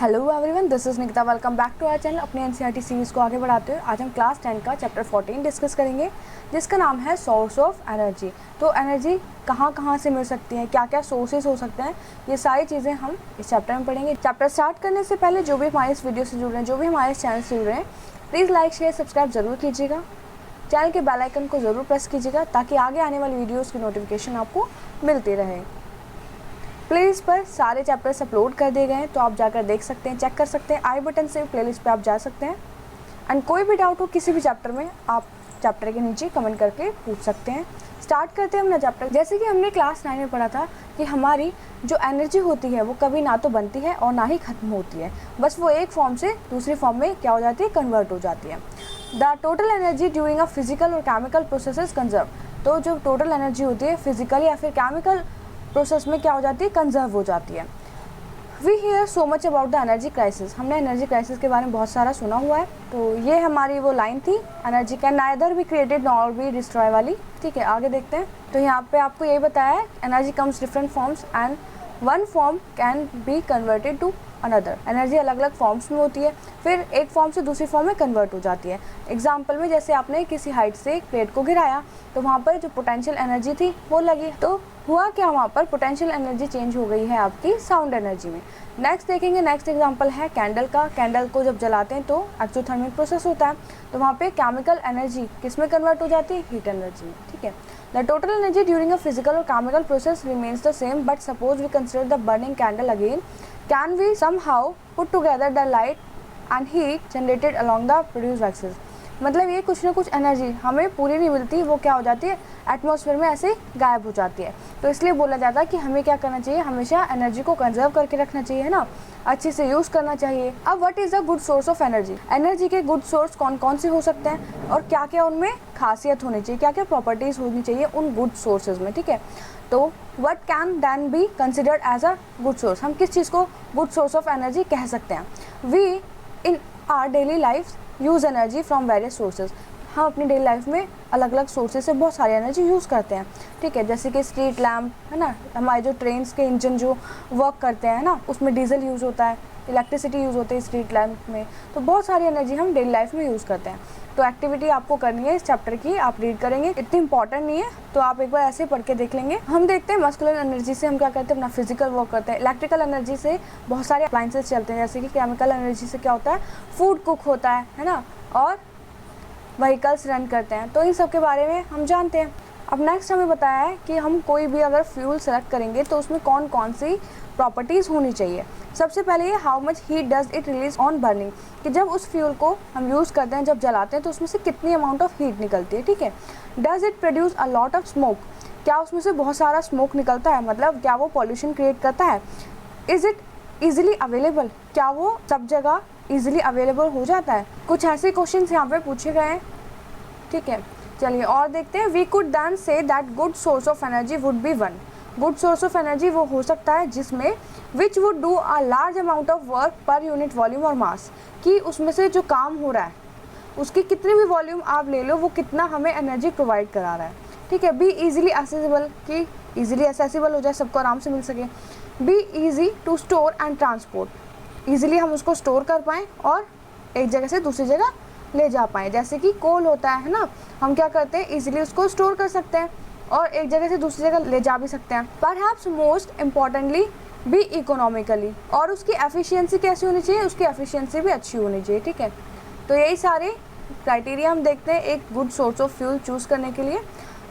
Hello everyone, this is Nikita. Welcome back to our channel. अपने NCERT series को आगे बढ़ाते हुए आज हम क्लास 10 का चैप्टर 14 डिस्कस करेंगे, जिसका नाम है सोर्स ऑफ एनर्जी। तो एनर्जी कहाँ कहाँ से मिल सकती है, क्या क्या सोर्सेज हो सकते हैं, ये सारी चीज़ें हम इस चैप्टर में पढ़ेंगे। चैप्टर स्टार्ट करने से पहले जो भी हमारे इस वीडियो से जुड़ रहे हैं, जो भी हमारे इस चैनल से जुड़ रहे हैं, प्लीज़ लाइक शेयर सब्सक्राइब ज़रूर कीजिएगा। चैनल के बेल आइकन को ज़रूर प्रेस कीजिएगा ताकि आगे आने वाली वीडियोज़ की नोटिफिकेशन आपको मिलती रहे। प्लेलिस्ट पर सारे चैप्टर्स अपलोड कर दिए गए हैं, तो आप जाकर देख सकते हैं, चेक कर सकते हैं। आई बटन से प्लेलिस्ट पे आप जा सकते हैं। एंड कोई भी डाउट हो किसी भी चैप्टर में, आप चैप्टर के नीचे कमेंट करके पूछ सकते हैं। स्टार्ट करते हैं अपना चैप्टर। जैसे कि हमने क्लास 9 में पढ़ा था कि हमारी जो एनर्जी होती है वो कभी ना तो बनती है और ना ही ख़त्म होती है, बस वो एक फॉर्म से दूसरी फॉर्म में क्या हो जाती है, कन्वर्ट हो जाती है। The total energy during a physical और केमिकल प्रोसेसेस कंजर्व। तो जो टोटल एनर्जी होती है फिजिकल या फिर केमिकल प्रोसेस में क्या हो जाती है, कंजर्व हो जाती है। We hear so much about the energy crisis. हमने एनर्जी क्राइसिस के बारे में बहुत सारा सुना हुआ है। तो ये हमारी वो लाइन थी, energy can neither be created nor be destroy वाली। ठीक है, आगे देखते हैं। तो यहाँ पे आपको यही बताया है, energy comes different forms and one form can be converted to another. Energy अलग अलग फॉर्म्स में होती है, फिर एक फॉर्म से दूसरी फॉर्म में कन्वर्ट हो जाती है। एग्जाम्पल में जैसे आपने किसी हाइट से एक प्लेट को गिराया तो वहाँ पर जो पोटेंशियल एनर्जी थी वो लगी, तो हुआ क्या, वहाँ पर पोटेंशियल एनर्जी चेंज हो गई है आपकी साउंड एनर्जी में। नेक्स्ट देखेंगे, नेक्स्ट एग्जांपल है कैंडल का। कैंडल को जब जलाते हैं तो एक्सोथर्मिक प्रोसेस होता है, तो वहाँ पे केमिकल एनर्जी किस में कन्वर्ट हो जाती है, हीट एनर्जी में। ठीक है, the total energy during a physical और chemical process remains the same, but suppose we consider the burning candle again, can we somehow put together the light and heat generated along the produced axis. मतलब ये कुछ ना कुछ energy हमें पूरी नहीं मिलती, वो क्या हो जाती है, एटमॉस्फेयर में ऐसे गायब हो जाती है। तो इसलिए बोला जाता है कि हमें क्या करना चाहिए, हमेशा एनर्जी को कंजर्व करके रखना चाहिए, है ना, अच्छे से यूज़ करना चाहिए। अब what is the good source of energy. Energy के गुड सोर्स कौन कौन से हो सकते हैं और क्या क्या उनमें खासियत होनी चाहिए, क्या क्या प्रॉपर्टीज़ होनी चाहिए उन गुड सोर्सेज में। ठीक है, तो what can then be considered as a good source. हम किस चीज़ को गुड सोर्स ऑफ एनर्जी कह सकते हैं। We in our daily life use energy from various sources. हम अपनी डेली लाइफ में अलग अलग सोर्सेज से बहुत सारी एनर्जी यूज़ करते हैं। ठीक है, जैसे कि स्ट्रीट लैम्प, है ना, हमारे जो ट्रेन्स के इंजन जो वर्क करते हैं ना, उसमें डीजल यूज़ होता है, इलेक्ट्रिसिटी यूज़ होती है स्ट्रीट लैम्प में। तो बहुत सारी एनर्जी हम डेली लाइफ में यूज़ करते हैं। तो एक्टिविटी आपको करनी है इस चैप्टर की, आप रीड करेंगे, इतनी इंपॉर्टेंट नहीं है, तो आप एक बार ऐसे पढ़ के देख लेंगे। हम देखते हैं मस्कुलर एनर्जी से हम क्या करते हैं, अपना फिजिकल वर्क करते हैं। इलेक्ट्रिकल एनर्जी से बहुत सारे अप्लाइंसेस चलते हैं, जैसे कि केमिकल एनर्जी से क्या होता है, फूड कुक होता है ना, और व्हीकल्स रन करते हैं। तो इन सब के बारे में हम जानते हैं। अब नेक्स्ट हमें बताया है कि हम कोई भी अगर फ्यूल सेलेक्ट करेंगे तो उसमें कौन कौन सी प्रॉपर्टीज़ होनी चाहिए। सबसे पहले ये how much heat does it release on burning, कि जब उस फ्यूल को हम यूज़ करते हैं, जब जलाते हैं तो उसमें से कितनी अमाउंट ऑफ हीट निकलती है। ठीक है, does it produce a lot of smoke, क्या उसमें से बहुत सारा स्मोक निकलता है, मतलब क्या वो पॉल्यूशन क्रिएट करता है। इज़ इट ईजिली अवेलेबल, क्या वो सब जगह ईजिली अवेलेबल हो जाता है। कुछ ऐसे क्वेश्चन यहाँ पे पूछे गए हैं। ठीक है, चलिए और देखते हैं। We could then say that good source of energy would be one. Good source of energy वो हो सकता है जिसमें which would do a large amount of work per unit volume और मास, कि उसमें से जो काम हो रहा है उसकी कितनी भी वॉल्यूम आप ले लो, वो कितना हमें एनर्जी प्रोवाइड करा रहा है। ठीक है, बी ईजिली एक्सेसिबल, कि ईजिली एक्सेसिबल हो जाए, सबको आराम से मिल सके। Be easy to store and transport, easily हम उसको स्टोर कर पाएँ और एक जगह से दूसरी जगह ले जा पाएँ। जैसे कि कोल होता है ना, हम क्या करते हैं, ईजिली उसको स्टोर कर सकते हैं और एक जगह से दूसरी जगह ले जा भी सकते हैं। परहैप्स मोस्ट इम्पॉर्टेंटली भी इकोनॉमिकली, और उसकी एफिशिएंसी कैसी होनी चाहिए, उसकी एफिशिएंसी भी अच्छी होनी चाहिए। ठीक है, तो यही सारे क्राइटेरिया हम देखते हैं एक good source of fuel choose करने के लिए।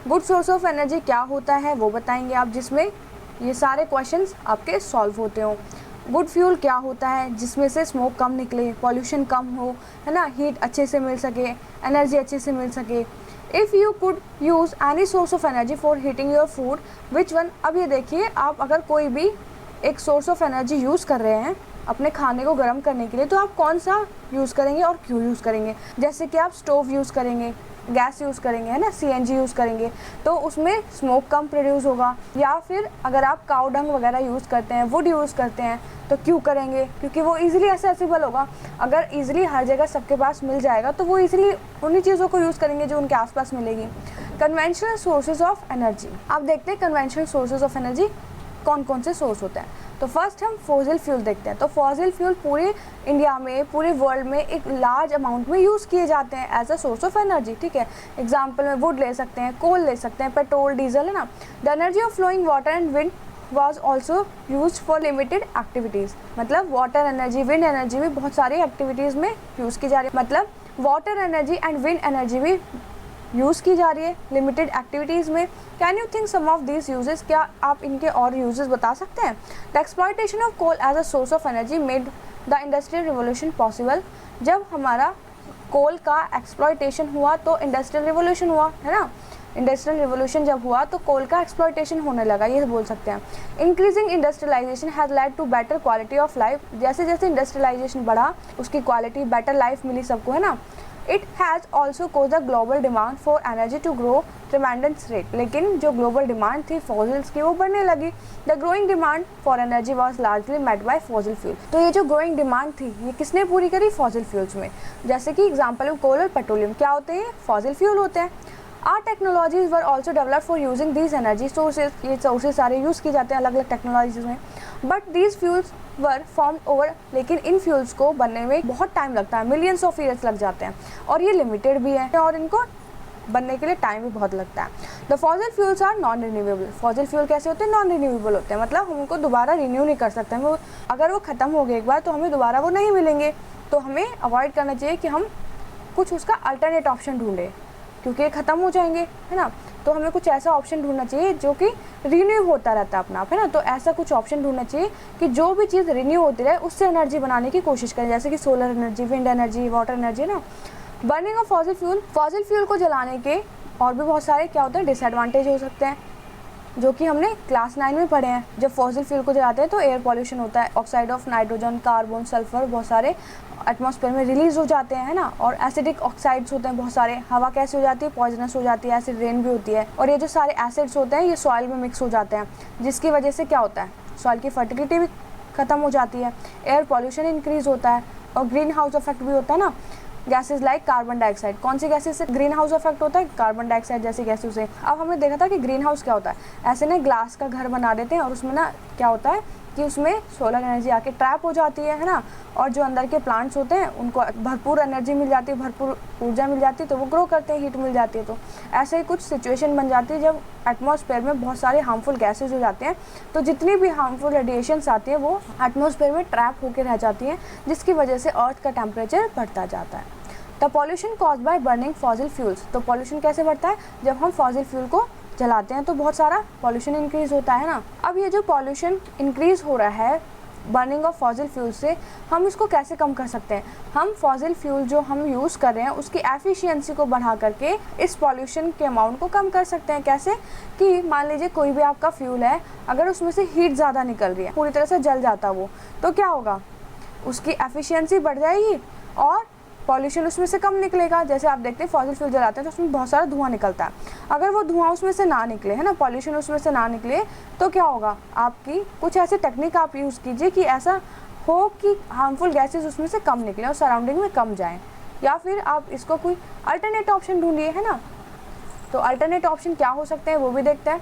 गुड सोर्स ऑफ एनर्जी क्या होता है वो बताएंगे आप, जिसमें ये सारे क्वेश्चंस आपके सॉल्व होते हों। गुड फ्यूल क्या होता है, जिसमें से स्मोक कम निकले, पॉल्यूशन कम हो, है ना, हीट अच्छे से मिल सके, एनर्जी अच्छे से मिल सके। If you could use any source of energy for heating your food which one. अब ये देखिए, आप अगर कोई भी एक सोर्स ऑफ एनर्जी यूज़ कर रहे हैं अपने खाने को गर्म करने के लिए, तो आप कौन सा यूज़ करेंगे और क्यों यूज़ करेंगे। जैसे कि आप स्टोव यूज़ करेंगे, गैस यूज़ करेंगे, है ना, सीएनजी यूज़ करेंगे, तो उसमें स्मोक कम प्रोड्यूस होगा। या फिर अगर आप काऊ डंग वगैरह यूज़ करते हैं, वुड यूज़ करते हैं, तो क्यों करेंगे, क्योंकि वो ईजिली एक्सेसिबल होगा। अगर ईजिली हर जगह सबके पास मिल जाएगा तो वो ईजिली उन्हीं चीज़ों को यूज़ करेंगे जो उनके आसपास मिलेगी। कन्वेंशनल सोर्सेज ऑफ एनर्जी, आप देखते हैं कन्वेंशनल सोर्सेज ऑफ एनर्जी कौन कौन से सोर्स होते हैं। तो फर्स्ट हम फॉसिल फ्यूल देखते हैं। तो फॉसिल फ्यूल पूरे इंडिया में, पूरे वर्ल्ड में एक लार्ज अमाउंट में यूज़ किए जाते हैं as a source of energy, ठीक है। एग्जाम्पल में वुड ले सकते हैं, कोल ले सकते हैं, पेट्रोल, डीजल, है ना। The energy of flowing water and wind was also used for limited activities। मतलब वाटर एनर्जी, विंड एनर्जी भी बहुत सारी एक्टिविटीज़ में यूज़ की जा रही है। मतलब water energy and wind energy भी यूज़ की जा रही है लिमिटेड एक्टिविटीज़ में। Can you think some of these uses, क्या आप इनके और यूजेस बता सकते हैं? The exploitation of coal as a source of energy made the industrial revolution possible. जब हमारा कोल का एक्सप्लॉयटेशन हुआ तो इंडस्ट्रियल रिवोल्यूशन हुआ, है ना। इंडस्ट्रियल रिवोल्यूशन जब हुआ तो कोल का एक्सप्लॉयटेशन होने लगा, ये बोल सकते हैं। Increasing industrialisation has led to better quality of life. जैसे जैसे इंडस्ट्रियलाइजेशन बढ़ा उसकी क्वालिटी, बेटर लाइफ मिली सबको, है ना। It has also cause the global demand for energy to grow tremendous rate. लेकिन जो ग्लोबल डिमांड थी फॉसिल्स की वो बढ़ने लगी। The growing demand for energy was largely met by fossil fuel. तो ये जो ग्रोइंग डिमांड थी ये किसने पूरी करी? फॉसिल फ्यूल्स में। जैसे कि एग्जाम्पल में कोल और पेट्रोलियम क्या होते हैं? फॉसिल फ्यूल होते हैं। Our technologies were also develop for using these energy sources. ये सोर्सेज सारे यूज़ किए जाते हैं अलग अलग टेक्नोलॉजीज में। But these fuels were form over, लेकिन इन फ्यूल्स को बनने में बहुत टाइम लगता है, मिलियंस ऑफ ईयर्स लग जाते हैं, और ये लिमिटेड भी है और इनको बनने के लिए टाइम भी बहुत लगता है। The fossil fuels are non renewable. Fossil fuel कैसे होते हैं? नॉन रिन्यूएबल होते हैं, मतलब हम उनको दोबारा रिन्यू नहीं कर सकते। वो अगर वो ख़त्म हो गए एक बार तो हमें दोबारा वो नहीं मिलेंगे। तो हमें अवॉइड करना चाहिए कि हम कुछ उसका अल्टरनेट ऑप्शन ढूंढें, क्योंकि ख़त्म हो जाएंगे, है ना। तो हमें कुछ ऐसा ऑप्शन ढूंढना चाहिए जो कि रिन्यू होता रहता है अपना आप, है ना। तो ऐसा कुछ ऑप्शन ढूंढना चाहिए कि जो भी चीज़ रिन्यू होती रहे उससे एनर्जी बनाने की कोशिश करें, जैसे कि solar energy, wind energy, water energy, ना। बर्निंग ऑफ फॉसिल फ्यूल को जलाने के और भी बहुत सारे क्या होते हैं डिसएडवांटेज हो सकते हैं, जो कि हमने क्लास 9 में पढ़े हैं। जब फॉसिल फ्यूल को जलाते हैं तो एयर पॉल्यूशन होता है, oxide of nitrogen, carbon, sulphur बहुत सारे एटमॉस्फेयर में रिलीज हो जाते हैं, है ना। और एसिडिक ऑक्साइड्स होते हैं बहुत सारे। हवा कैसे हो जाती है? पॉइजनस हो जाती है, एसिड रेन भी होती है। और ये जो सारे एसिड्स होते हैं ये सॉइल में मिक्स हो जाते हैं, जिसकी वजह से क्या होता है? सॉइल की फर्टिलिटी भी खत्म हो जाती है, एयर पॉल्यूशन इंक्रीज होता है, और ग्रीन हाउस इफेक्ट भी होता है ना। गैसेज लाइक कार्बन डाइऑक्साइड, कौन सी गैसेज से ग्रीन हाउस इफेक्ट होता है? कार्बन डाइऑक्साइड जैसी गैसों से। अब हमने देखा था कि ग्रीन हाउस क्या होता है, ऐसे ना ग्लास का घर बना देते हैं और उसमें ना क्या होता है कि उसमें सोलर एनर्जी आके ट्रैप हो जाती है ना। और जो अंदर के प्लांट्स होते हैं उनको भरपूर एनर्जी मिल जाती है, भरपूर ऊर्जा मिल जाती है, तो वो ग्रो करते हैं, हीट मिल जाती है। तो ऐसे ही कुछ सिचुएशन बन जाती है जब एटमॉस्फेयर में बहुत सारे हार्मफुल गैसेज हो जाते हैं, तो जितनी भी हार्मफुल रेडिएशंस आती है वो एटमॉस्फेयर में ट्रैप होकर रह जाती हैं, जिसकी वजह से अर्थ का टेम्परेचर बढ़ता जाता है। The pollution cause by burning fossil fuels. तो पॉल्यूशन कैसे बढ़ता है? जब हम फॉसिल फ्यूल को जलाते हैं तो बहुत सारा पॉल्यूशन इंक्रीज होता है ना। अब ये जो पॉल्यूशन इंक्रीज हो रहा है बर्निंग ऑफ फॉसिल फ्यूल से, हम इसको कैसे कम कर सकते हैं? हम फॉसिल फ्यूल जो हम यूज़ कर रहे हैं उसकी एफिशिएंसी को बढ़ा करके इस पॉल्यूशन के अमाउंट को कम कर सकते हैं। कैसे? कि मान लीजिए कोई भी आपका फ्यूल है, अगर उसमें से हीट ज़्यादा निकल रही है, पूरी तरह से जल जाता वो, तो क्या होगा? उसकी एफिशिएंसी बढ़ जाएगी और पॉल्यूशन उसमें से कम निकलेगा। जैसे आप देखते हैं फॉसिल फ्यूल जलाते हैं तो उसमें बहुत सारा धुआं निकलता है, अगर वो धुआं उसमें से ना निकले, है ना, पॉल्यूशन उसमें से ना निकले, तो क्या होगा? आपकी कुछ ऐसी टेक्निक आप यूज़ कीजिए कि ऐसा हो कि हार्मफुल गैसेस उसमें से कम निकले और सराउंडिंग में कम जाएँ, या फिर आप इसको कोई अल्टरनेट ऑप्शन ढूंढिए, है ना। तो अल्टरनेट ऑप्शन क्या हो सकते हैं वो भी देखते हैं।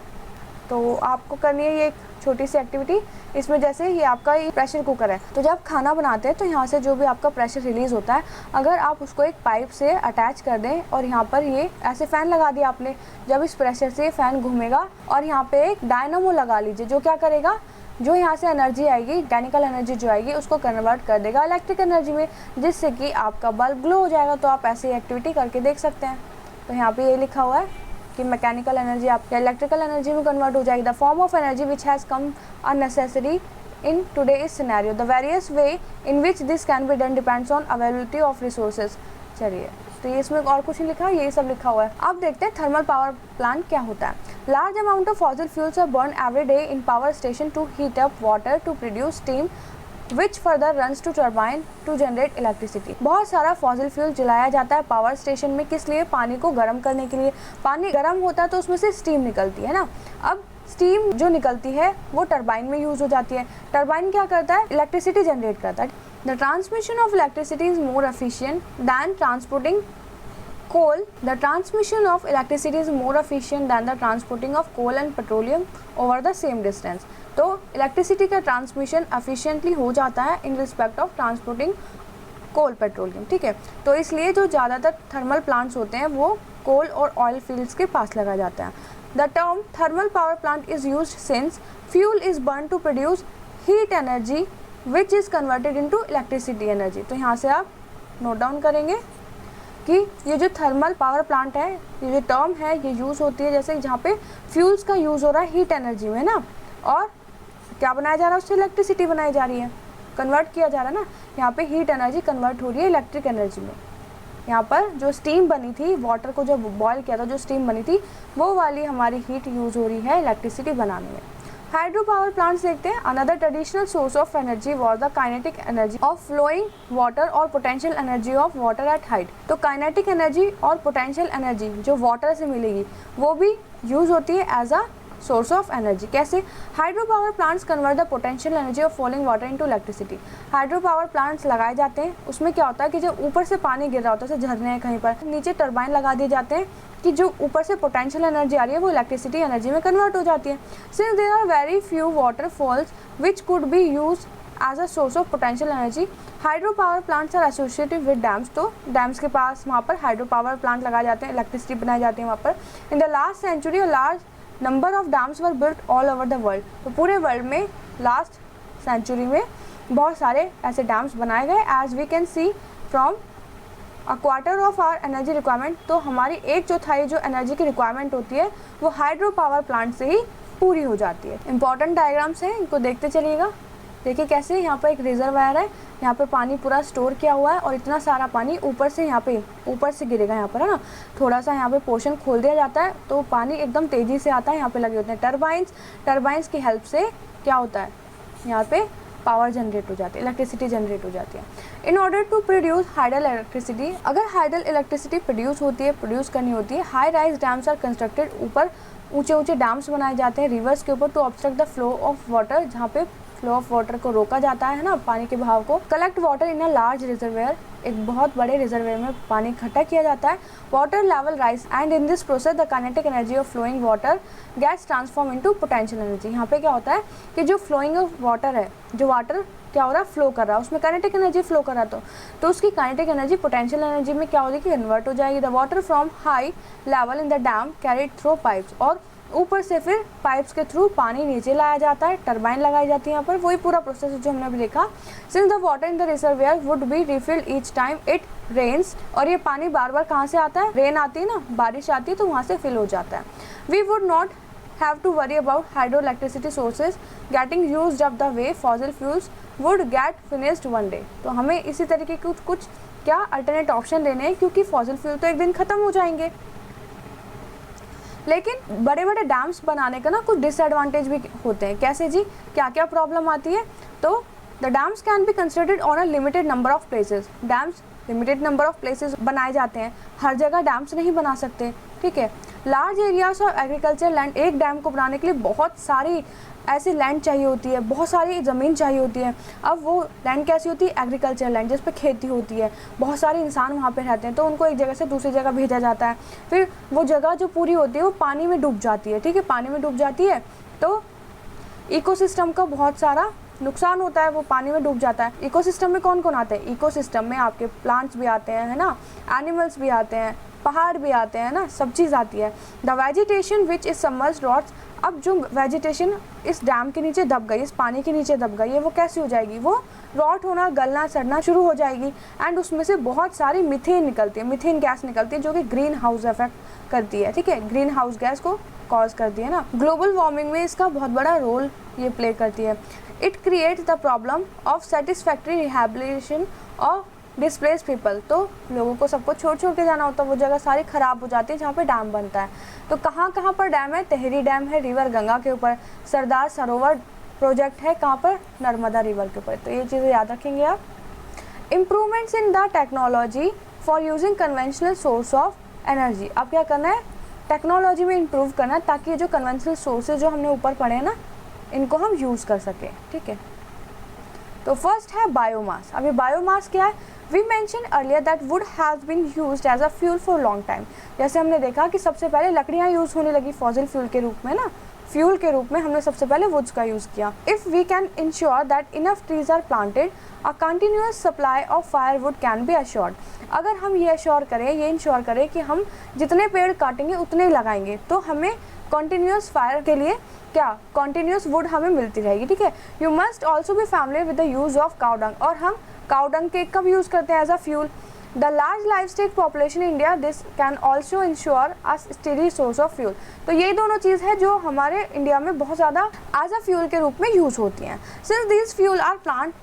तो आपको करनी है ये एक छोटी सी एक्टिविटी। इसमें जैसे ये आपका ये प्रेशर कुकर है, तो जब खाना बनाते हैं तो यहाँ से जो भी आपका प्रेशर रिलीज़ होता है, अगर आप उसको एक पाइप से अटैच कर दें और यहाँ पर ये ऐसे फ़ैन लगा दिया आपने, जब इस प्रेशर से फ़ैन घूमेगा और यहाँ पे एक डायनामो लगा लीजिए, जो क्या करेगा? जो यहाँ से एनर्जी आएगी, मैकेनिकल एनर्जी जो आएगी उसको कन्वर्ट कर देगा इलेक्ट्रिक एनर्जी में, जिससे कि आपका बल्ब ग्लो हो जाएगा। तो आप ऐसी एक्टिविटी करके देख सकते हैं। तो यहाँ पे ये लिखा हुआ है कि मैकेनिकल एनर्जी आपकी इलेक्ट्रिकल एनर्जी में कन्वर्ट हो जाएगी। The form of energy which has come unnecessary in today's scenario, the various way in which this can be done depends on availability of resources. चलिए, तो ये इसमें और कुछ नहीं लिखा, यही सब लिखा हुआ है। अब देखते हैं थर्मल पावर प्लांट क्या होता है। Large amount of fossil fuels are burn every day in power station to heat up water to produce steam which further runs to turbine to generate electricity. बहुत सारा फॉसिल फ्यूल जलाया जाता है power station में, किस लिए? पानी को गर्म करने के लिए। पानी गर्म होता है तो उसमें से स्टीम निकलती है ना। अब स्टीम जो निकलती है वो टर्बाइन में यूज हो जाती है। टर्बाइन क्या करता है? इलेक्ट्रिसिटी जनरेट करता है। The transmission of electricity is more efficient than transporting coal. The transmission of electricity is more efficient than the transporting of coal and petroleum over the same distance. तो electricity का transmission efficiently हो जाता है in respect of transporting coal petroleum, ठीक है। तो इसलिए जो ज़्यादातर थर्मल प्लांट्स होते हैं वो कोल और ऑयल फील्ड्स के पास लगाया जाता है। The term thermal power plant is used since fuel is burn to produce heat energy which is converted into electricity energy. तो यहाँ से आप नोट डाउन करेंगे कि ये जो थर्मल पावर प्लांट है, ये जो टर्म है, ये यूज़ होती है जैसे जहाँ पे फ्यूल्स का यूज़ हो रहा है हीट एनर्जी में ना, और क्या बनाया जा रहा है, उससे इलेक्ट्रिसिटी बनाई जा रही है, कन्वर्ट किया जा रहा है ना। यहाँ पे हीट एनर्जी कन्वर्ट हो रही है इलेक्ट्रिक एनर्जी में। यहाँ पर जो स्टीम बनी थी, वाटर को जब बॉयल किया था, जो स्टीम बनी थी वो वाली हमारी हीट यूज़ हो रही है इलेक्ट्रिसिटी बनाने में। हाइड्रो पावर प्लांट्स देखते हैं। Another traditional source of energy was the kinetic energy of flowing water और potential energy of water at height. तो काइनेटिक एनर्जी और पोटेंशियल एनर्जी जो वाटर से मिलेगी वो भी यूज़ होती है as a source of energy. कैसे? Hydro power plants convert the potential energy of falling water into electricity. Hydro power plants लगाए जाते हैं, उसमें क्या होता है कि जब ऊपर से पानी गिर रहा होता है, जैसे झरने हैं कहीं पर, नीचे टरबाइन लगा दिए जाते हैं कि जो ऊपर से पोटेंशियल एनर्जी आ रही है वो इलेक्ट्रिसिटी एनर्जी में कन्वर्ट हो जाती है। Since there are very few waterfalls which could be use as a source of potential energy, hydro power plants are associated with dams. तो डैम्स के पास वहाँ पर हाइड्रो पावर प्लांट लगाए जाते हैं, इलेक्ट्रिसिटी बनाई जाती है वहाँ पर। In the last century a large number of dams were built all over the world. तो पूरे वर्ल्ड में लास्ट सेंचुरी में बहुत सारे ऐसे डैम्स बनाए गए। As we can see from a quarter of our energy requirement. तो हमारी 1/4 जो एनर्जी की रिक्वायरमेंट होती है वो हाइड्रो पावर प्लांट से ही पूरी हो जाती है। इंपॉर्टेंट डायग्राम्स हैं, इनको देखते चलिएगा। देखिए कैसे यहाँ पर एक रिजर्वायर है, यहाँ पे पानी पूरा स्टोर किया हुआ है और इतना सारा पानी ऊपर से यहाँ पे ऊपर से गिरेगा यहाँ पर, है ना। थोड़ा सा यहाँ पे पोर्शन खोल दिया जाता है तो पानी एकदम तेज़ी से आता है। यहाँ पे लगे होते हैं टरबाइंस की हेल्प से क्या होता है, यहाँ पे पावर जनरेट हो जाती है, इलेक्ट्रिसिटी जनरेट हो जाती है। In order to produce hydel electricity, अगर हाइडल इलेक्ट्रिसिटी प्रोड्यूस करनी होती है, high rise dams are constructed, ऊपर ऊंचे डैम्स बनाए जाते हैं रिवर्स के ऊपर to obstruct the flow of water, जहाँ पे फ्लो ऑफ वाटर को रोका जाता है ना, पानी के बहाव को। Collect water in a large reservoir, एक बहुत बड़े रिजर्वेयर में पानी इकट्ठा किया जाता है। Water level rise and in this process the kinetic energy of flowing water gets transform into potential energy. यहाँ पे क्या होता है कि जो फ्लोइंग वाटर है, जो वाटर क्या हो रहा है, फ्लो कर रहा है, उसमें काइनेटिक एनर्जी फ्लो कर रहा है, तो उसकी काइनेटिक एनर्जी पोटेंशियल एनर्जी में क्या होगी कि कन्वर्ट हो जाएगी। The water from high level in the dam carried through pipes, और ऊपर से फिर पाइप्स के थ्रू पानी नीचे लाया जाता है, टरबाइन लगाई जाती है यहाँ पर, वही पूरा प्रोसेस जो हमने अभी देखा। Since the water in the reservoir would be refilled each time it rains, और ये पानी बार बार कहाँ से आता है, रेन आती है ना, बारिश आती है तो वहाँ से फिल हो जाता है। We would not have to worry about hydro electricity sources getting used up the way fossil fuels would get finished one day. तो हमें इसी तरीके के कुछ क्या अल्टरनेट ऑप्शन लेने हैं, क्योंकि फॉसिल फ्यूल तो एक दिन ख़त्म हो जाएंगे। लेकिन बड़े बड़े डैम्स बनाने का ना कुछ डिसएडवांटेज भी होते हैं। कैसे जी, क्या क्या प्रॉब्लम आती है? तो the dams can be considered on a limited number of places. Dams limited number of places बनाए जाते हैं, हर जगह डैम्स नहीं बना सकते, ठीक है। Large areas of agriculture land, एक डैम को बनाने के लिए बहुत सारी ऐसी लैंड चाहिए होती है, बहुत सारी ज़मीन चाहिए होती है। अब वो लैंड कैसी होती है, एग्रीकल्चर लैंड, जिस पे खेती होती है, बहुत सारे इंसान वहाँ पे रहते हैं, तो उनको एक जगह से दूसरी जगह भेजा जाता है। फिर वो जगह जो पूरी होती है वो पानी में डूब जाती है, ठीक है, पानी में डूब जाती है तो इकोसिस्टम का बहुत सारा नुकसान होता है, वो पानी में डूब जाता है। इकोसिस्टम में कौन कौन आते हैं? इकोसिस्टम में आपके प्लांट्स भी आते हैं, है ना, एनिमल्स भी आते हैं, पहाड़ भी आते हैं ना, सब चीज़ आती है। The vegetation which is submerged rots, अब जो वेजिटेशन इस डैम के नीचे दब गई, इस पानी के नीचे दब गई है, वो कैसी हो जाएगी, वो रॉट होना, गलना, सड़ना शुरू हो जाएगी। एंड उसमें से बहुत सारी मीथेन निकलती है, मीथेन गैस निकलती है, जो कि ग्रीन हाउस इफेक्ट करती है, ठीक है, ग्रीन हाउस गैस को कॉज करती है ना। ग्लोबल वार्मिंग में इसका बहुत बड़ा रोल ये प्ले करती है। It creates the problem of satisfactory rehabilitation of displace people, तो लोगों को सबको छोड़ के जाना होता है, वो जगह सारी ख़राब हो जाती है जहाँ पे डैम बनता है। तो कहाँ कहाँ पर डैम है? टेहरी डैम है रिवर गंगा के ऊपर, सरदार सरोवर प्रोजेक्ट है कहाँ पर? नर्मदा रिवर के ऊपर। तो ये चीज़ें याद रखेंगे आप। Improvements in the technology for using conventional source of energy, अब क्या करना है, टेक्नोलॉजी में इम्प्रूव करना है ताकि ये जो कन्वेंशनल सोर्सेज जो हमने ऊपर पढ़े हैं ना, इनको हम यूज़ कर सकें, ठीक है। तो फर्स्ट है बायोमास। अब ये बायोमास क्या है? We mention earlier that wood has been used as a fuel for long time. जैसे हमने देखा कि सबसे पहले लकड़ियाँ यूज़ होने लगी फॉसिल फ्यूल के रूप में ना, फ्यूल के रूप में हमने सबसे पहले वुड्स का यूज़ किया। If we can ensure that enough trees are planted, a continuous supply of firewood can be assured. अगर हम ये इंश्योर करें कि हम जितने पेड़ काटेंगे उतने ही लगाएंगे, तो हमें कंटिन्यूअस फायर के लिए कंटिन्यूअस वुड हमें मिलती रहेगी, ठीक है। You must also be familiar with the use of cow dung, और हम काउ डंग के कब यूज़ करते हैं as a fuel. The large livestock population India, this can also ensure a steady source of fuel. तो ये दोनों चीज़ है जो हमारे इंडिया में बहुत ज़्यादा एज अ फ्यूल के रूप में यूज़ होती हैं। Since these fuel are plant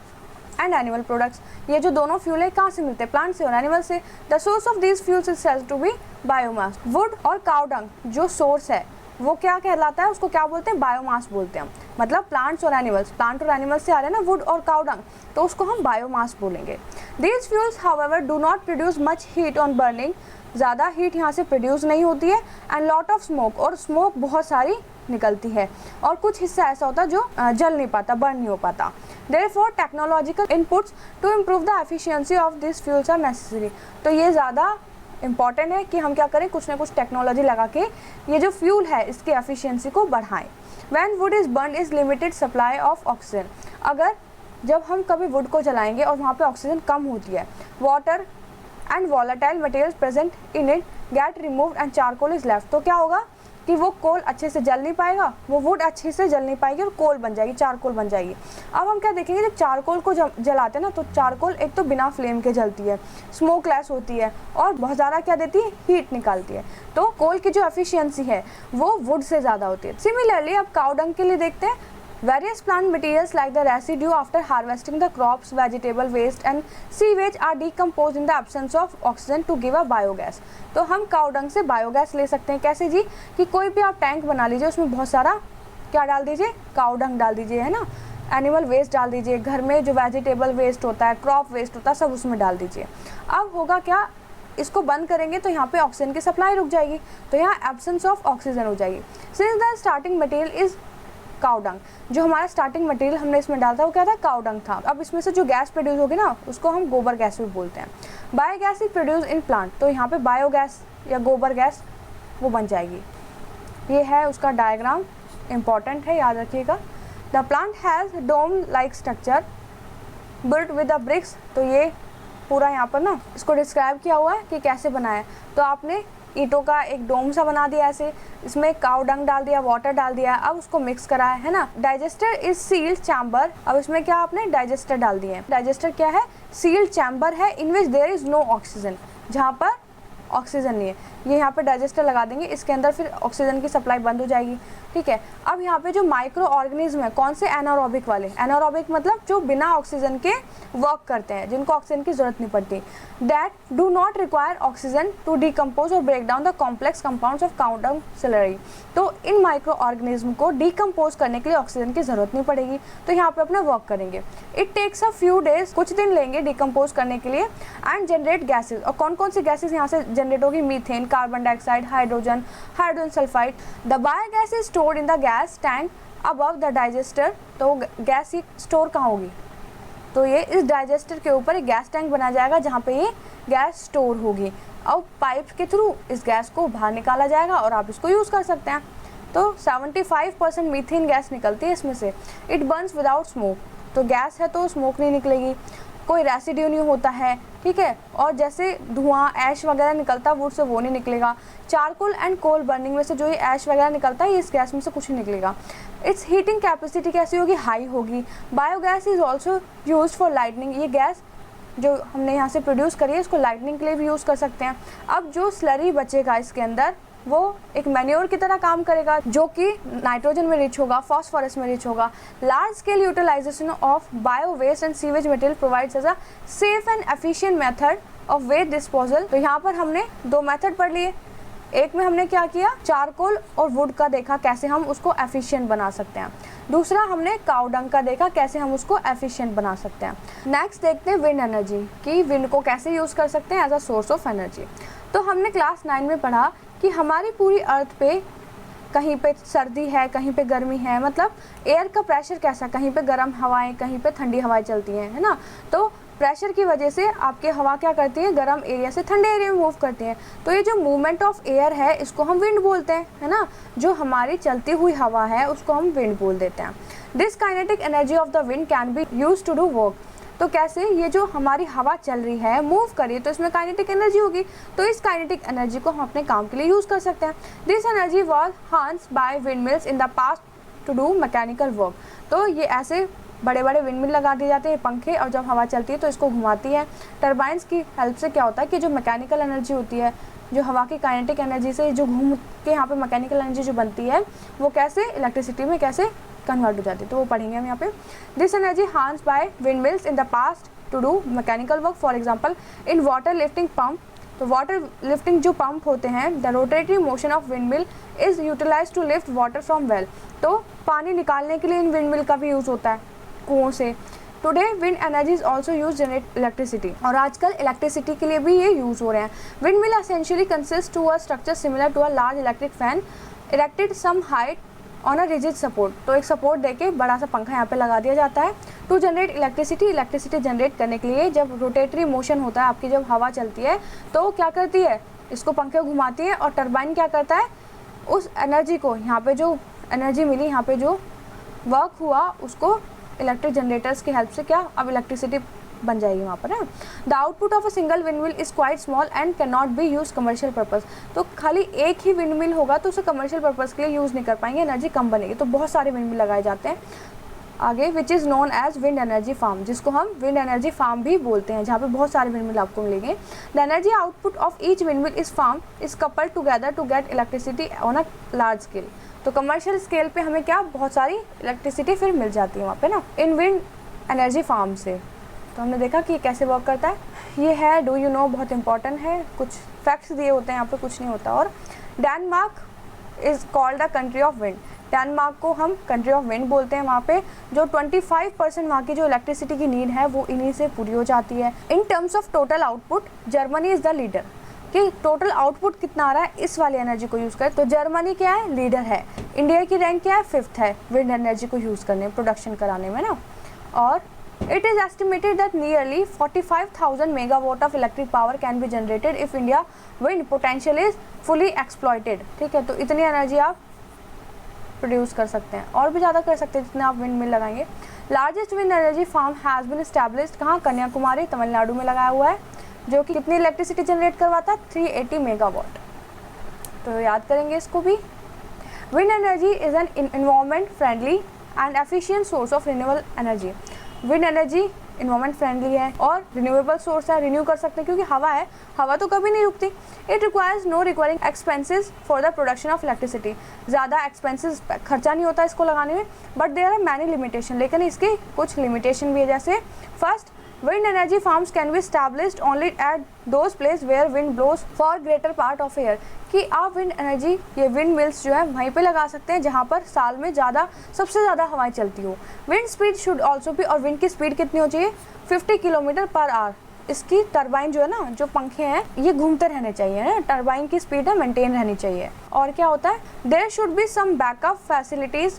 and animal products, ये जो दोनों फ्यूल है कहाँ से मिलते हैं, प्लांट से और एनिमल से। The source of these fuels is said to be biomass. Wood और काउ डंग जो सोर्स है वो क्या कहलाता है, उसको क्या बोलते हैं, बायोमास बोलते हैं। मतलब प्लांट्स और एनिमल्स, प्लांट और एनिमल्स से आ रहे हैं ना वुड और काउ डंग, तो उसको हम बायोमास बोलेंगे। These fuels however do not produce much heat on burning, ज़्यादा हीट यहाँ से प्रोड्यूस नहीं होती है। एंड लॉट ऑफ स्मोक, और स्मोक बहुत सारी निकलती है, और कुछ हिस्सा ऐसा होता है जो जल नहीं पाता, बर्न नहीं हो पाता। Therefore, technological inputs to improve the efficiency of these fuels are necessary। तो ये ज़्यादा इम्पॉर्टेंट है कि हम क्या करें, कुछ ना कुछ टेक्नोलॉजी लगा के ये जो फ्यूल है इसके एफिशिएंसी को बढ़ाएं। When wood is burned is limited supply of oxygen। अगर जब हम कभी वुड को जलाएंगे और वहाँ पे ऑक्सीजन कम होती है, water and volatile materials present in it get removed and charcoal is left, तो क्या होगा कि वो कोल अच्छे से जल नहीं पाएगा, वो वुड अच्छे से जल नहीं पाएगी और कोल बन जाएगी, चारकोल बन जाएगी। अब हम क्या देखेंगे, जब चारकोल को जलाते हैं ना, तो चारकोल एक तो बिना फ्लेम के जलती है, स्मोकलेस होती है और बहुत ज़्यादा क्या देती है, हीट निकालती है। तो कोल की जो एफिशिएंसी है वो वुड से ज़्यादा होती है। सिमिलरली अब काउ डंग के लिए देखते हैं। Various plant materials like the residue after harvesting the crops, vegetable waste and sewage are decomposed in the absence of oxygen to give a biogas। तो हम काउ डंग से बायोगैस ले सकते हैं। कैसे जी, कि कोई भी आप टैंक बना लीजिए, उसमें बहुत सारा क्या डाल दीजिए, काउ डंग डाल दीजिए, है ना, एनिमल वेस्ट डाल दीजिए, घर में जो वेजिटेबल वेस्ट होता है, क्रॉप वेस्ट होता है, सब उसमें डाल दीजिए। अब होगा क्या, इसको बंद करेंगे तो यहाँ पे ऑक्सीजन की सप्लाई रुक जाएगी, तो यहाँ एब्सेंस ऑफ ऑक्सीजन हो जाएगी। Since the starting material is cow dung, जो हमारा स्टार्टिंग मटेरियल हमने इसमें डाला था वो क्या था, काउ डंग था। अब इसमें से जो गैस प्रोड्यूस होगी ना, उसको हम गोबर गैस भी बोलते हैं। Biogas is produce in plant, तो यहाँ पे बायोगैस या गोबर गैस वो बन जाएगी। ये है उसका डायग्राम, इम्पॉर्टेंट है, याद रखिएगा। The plant has dome like structure built with the bricks, तो ये पूरा यहाँ पर ना इसको डिस्क्राइब किया हुआ है कि कैसे बनाया। तो आपने ईंटों का एक डोम सा बना दिया ऐसे, इसमें काउ डंग डाल दिया, वाटर डाल दिया, अब उसको मिक्स करा है ना। डाइजेस्टर इज सील्ड चैम्बर, अब इसमें क्या आपने डाइजेस्टर डाल दिए। डाइजेस्टर क्या है, सील्ड चैम्बर है in which there is no oxygen, जहाँ पर ऑक्सीजन नहीं है। ये यहाँ पे डाइजेस्टर लगा देंगे, इसके अंदर फिर ऑक्सीजन की सप्लाई बंद हो जाएगी, ठीक है। अब यहाँ पे जो माइक्रो ऑर्गेनिज्म है, कौन से, एनारोबिक वाले। एनारोबिक मतलब जो बिना ऑक्सीजन के वर्क करते हैं, जिनको ऑक्सीजन की जरूरत नहीं पड़ती। That do not require oxygen to decompose और break down the complex compounds of cow dung slurry. तो इन माइक्रो ऑर्गेनिज्म को डिकम्पोज करने के लिए ऑक्सीजन की जरूरत नहीं पड़ेगी, तो यहाँ पे अपना वर्क करेंगे। It takes a few days, कुछ दिन लेंगे डिकम्पोज करने के लिए, एंड जनरेट गैसेज। और कौन कौन सी गैसेज यहाँ से जनरेट होगी, methane, carbon dioxide, hydrogen, hydrogen sulphide. The biogas is stored in the gas tank above the digester. तो गैस ही स्टोर कहाँ होगी, तो ये इस डाइजेस्टर के ऊपर एक गैस टैंक बनाया जाएगा जहाँ पे ये गैस स्टोर होगी। अब पाइप के थ्रू इस गैस को बाहर निकाला जाएगा और आप इसको यूज़ कर सकते हैं। तो 75% मीथेन गैस निकलती है इसमें से। इट बर्न्स विदाउट स्मोक, तो गैस है तो स्मोक नहीं निकलेगी, कोई रेसिड्यू नहीं होता है, ठीक है। और जैसे धुआं, ऐश वगैरह निकलता है वुड से, वो नहीं निकलेगा। चारकोल एंड कोल बर्निंग में से जो ये ऐश वगैरह निकलता है, ये इस गैस में से कुछ नहीं निकलेगा। इट्स हीटिंग कैपेसिटी कैसी होगी, हाई होगी। Biogas is also use for lightning, ये गैस जो हमने यहाँ से प्रोड्यूस करी है इसको लाइटनिंग के लिए भी यूज़ कर सकते हैं। अब जो स्लरी बचेगा इसके अंदर, वो एक मैन्योर की तरह काम करेगा, जो कि नाइट्रोजन में रिच होगा, फॉस्फोरस में रिच होगा। Large scale utilisation of bio waste and sewage material provides as a safe and efficient method of waste disposal. तो यहाँ पर हमने दो मेथड पढ़ लिए। एक में हमने क्या किया, चारकोल और वुड का देखा कैसे हम उसको एफिशिएंट बना सकते हैं। दूसरा हमने काउ डंग का देखा कैसे हम उसको एफिशिएंट बना सकते हैं। नेक्स्ट देखते हैं विंड एनर्जी, कि विंड को कैसे यूज़ कर सकते हैं as a source of energy. तो हमने क्लास 9 में पढ़ा कि हमारी पूरी अर्थ पे कहीं पे सर्दी है, कहीं पे गर्मी है, मतलब एयर का प्रेशर कैसा, कहीं पे गर्म हवाएं, कहीं पे ठंडी हवाएं चलती हैं, है ना। तो प्रेशर की वजह से आपके हवा क्या करती है, गर्म एरिया से ठंडे एरिया में मूव करती है। तो ये जो मूवमेंट ऑफ एयर है इसको हम विंड बोलते हैं, है ना। जो हमारी चलती हुई हवा है उसको हम विंड बोल देते हैं। This kinetic energy of the wind can be use to do work. तो कैसे, ये जो हमारी हवा चल रही है, मूव कर रही है, तो इसमें काइनेटिक एनर्जी होगी, तो इस काइनेटिक एनर्जी को हम अपने काम के लिए यूज़ कर सकते हैं। This energy was harnessed by wind mills in the past to do mechanical work. तो ये ऐसे बड़े बड़े विंड मिल लगा दिए जाते हैं पंखे, और जब हवा चलती है तो इसको घुमाती है। टरबाइंस की हेल्प से क्या होता है कि जो मैकेनिकल एनर्जी होती है, जो हवा की काइनेटिक एनर्जी से जो घूम के यहाँ पे मैकेनिकल एनर्जी जो बनती है, वो कैसे इलेक्ट्रिसिटी में कैसे कन्वर्ट हो जाती है, तो वो पढ़ेंगे हम यहाँ पे। This energy harnessed by wind mills in the past to do mechanical work. For example in water lifting pump, तो वाटर लिफ्टिंग जो पंप होते हैं, the rotatory motion of wind mill is utilise to lift water from well. तो पानी निकालने के लिए इन wind mill का भी यूज़ होता है कुओं से। Today wind energy is also use generate electricity, और आजकल इलेक्ट्रिसिटी के लिए भी ये यूज़ हो रहे हैं। Wind mill essentially consist to a structure similar to a large electric fan erected some height on a rigid support. तो एक सपोर्ट देके बड़ा सा पंखा यहाँ पे लगा दिया जाता है। To generate electricity, electricity generate करने के लिए जब रोटेटरी मोशन होता है, आपकी जब हवा चलती है तो क्या करती है, इसको पंखे घुमाती है, और टरबाइन क्या करता है, उस एनर्जी को, यहाँ पे जो एनर्जी मिली, यहाँ पे जो वर्क हुआ, उसको इलेक्ट्रिक जनरेटर्स की हेल्प से क्या अब इलेक्ट्रिसिटी बन जाएगी वहाँ पर, है। The output of a single wind mill is quite small and can not be use commercial purpose. तो खाली एक ही विंड मिल होगा तो उसे कमर्शियल पर्पज़ के लिए यूज़ नहीं कर पाएंगे, एनर्जी कम बनेगी। तो बहुत सारे विंड मिल लगाए जाते हैं आगे, which is known as wind energy farm, जिसको हम विंड एनर्जी फार्म भी बोलते हैं, जहाँ पे बहुत सारे विंड मिल आपको मिलेंगे। The energy output of each wind mill is farm is coupled together to get electricity on a large scale. तो कमर्शियल स्केल पे हमें क्या, बहुत सारी इलेक्ट्रिसिटी फिर मिल जाती है वहाँ पे ना, इन विंड एनर्जी फार्म से। तो हमने देखा कि ये कैसे वर्क करता है। ये है डू यू नो, बहुत इंपॉर्टेंट है, कुछ फैक्ट्स दिए होते हैं यहाँ पे, कुछ नहीं होता। और Denmark is called the country of wind. Denmark को हम कंट्री ऑफ विंड बोलते हैं। वहाँ पे जो 25% वहाँ की जो इलेक्ट्रिसिटी की नीड है वो इन्हीं से पूरी हो जाती है। In terms of total output Germany is the leader, कि टोटल आउटपुट कितना आ रहा है इस वाली एनर्जी को यूज़ करें, तो जर्मनी क्या है, लीडर है। इंडिया की रैंक क्या है, 5th है विंड एनर्जी को यूज़ करने, प्रोडक्शन कराने में ना। और it is estimated that nearly 45,000 megawatt of electric power can be generated if India wind potential is fully exploited। ठीक है, तो इतनी एनर्जी आप प्रोड्यूस कर सकते हैं, और भी ज़्यादा कर सकते हैं जितने आप विंड मिल लगाएंगे। Largest wind energy farm has been established कहाँ, कन्याकुमारी, तमिलनाडु में लगाया हुआ है, जो कि कितनी इलेक्ट्रिसिटी जनरेट करवाता है, 380 मेगावाट। तो याद करेंगे इसको भी। Wind energy is an environment friendly and efficient source of renewable energy. Wind energy environment friendly है और रिन्यूएबल सोर्स है, रिन्यू कर सकते हैं, क्योंकि हवा है, हवा तो कभी नहीं रुकती। It requires no requiring expenses for the production of electricity. ज़्यादा एक्सपेंसेस, खर्चा नहीं होता इसको लगाने में, but there are many limitation, लेकिन इसकी कुछ लिमिटेशन भी है। जैसे first, wind energy farms can be established only at those place where wind blows for greater part of year, कि आप विंड एनर्जी, ये विंड मिल्स जो है वहीं पे लगा सकते हैं जहाँ पर साल में सबसे ज़्यादा हवाएं चलती हो। विंड स्पीड शुड ऑल्सो भी, और विंड की स्पीड कितनी हो चाहिए, 50 किलोमीटर पर आवर। इसकी टरबाइन जो है ना, जो पंखे हैं ये घूमते रहने चाहिए ना, टरबाइन की स्पीड है मेंटेन रहनी चाहिए। और क्या होता है, there should be some backup facilities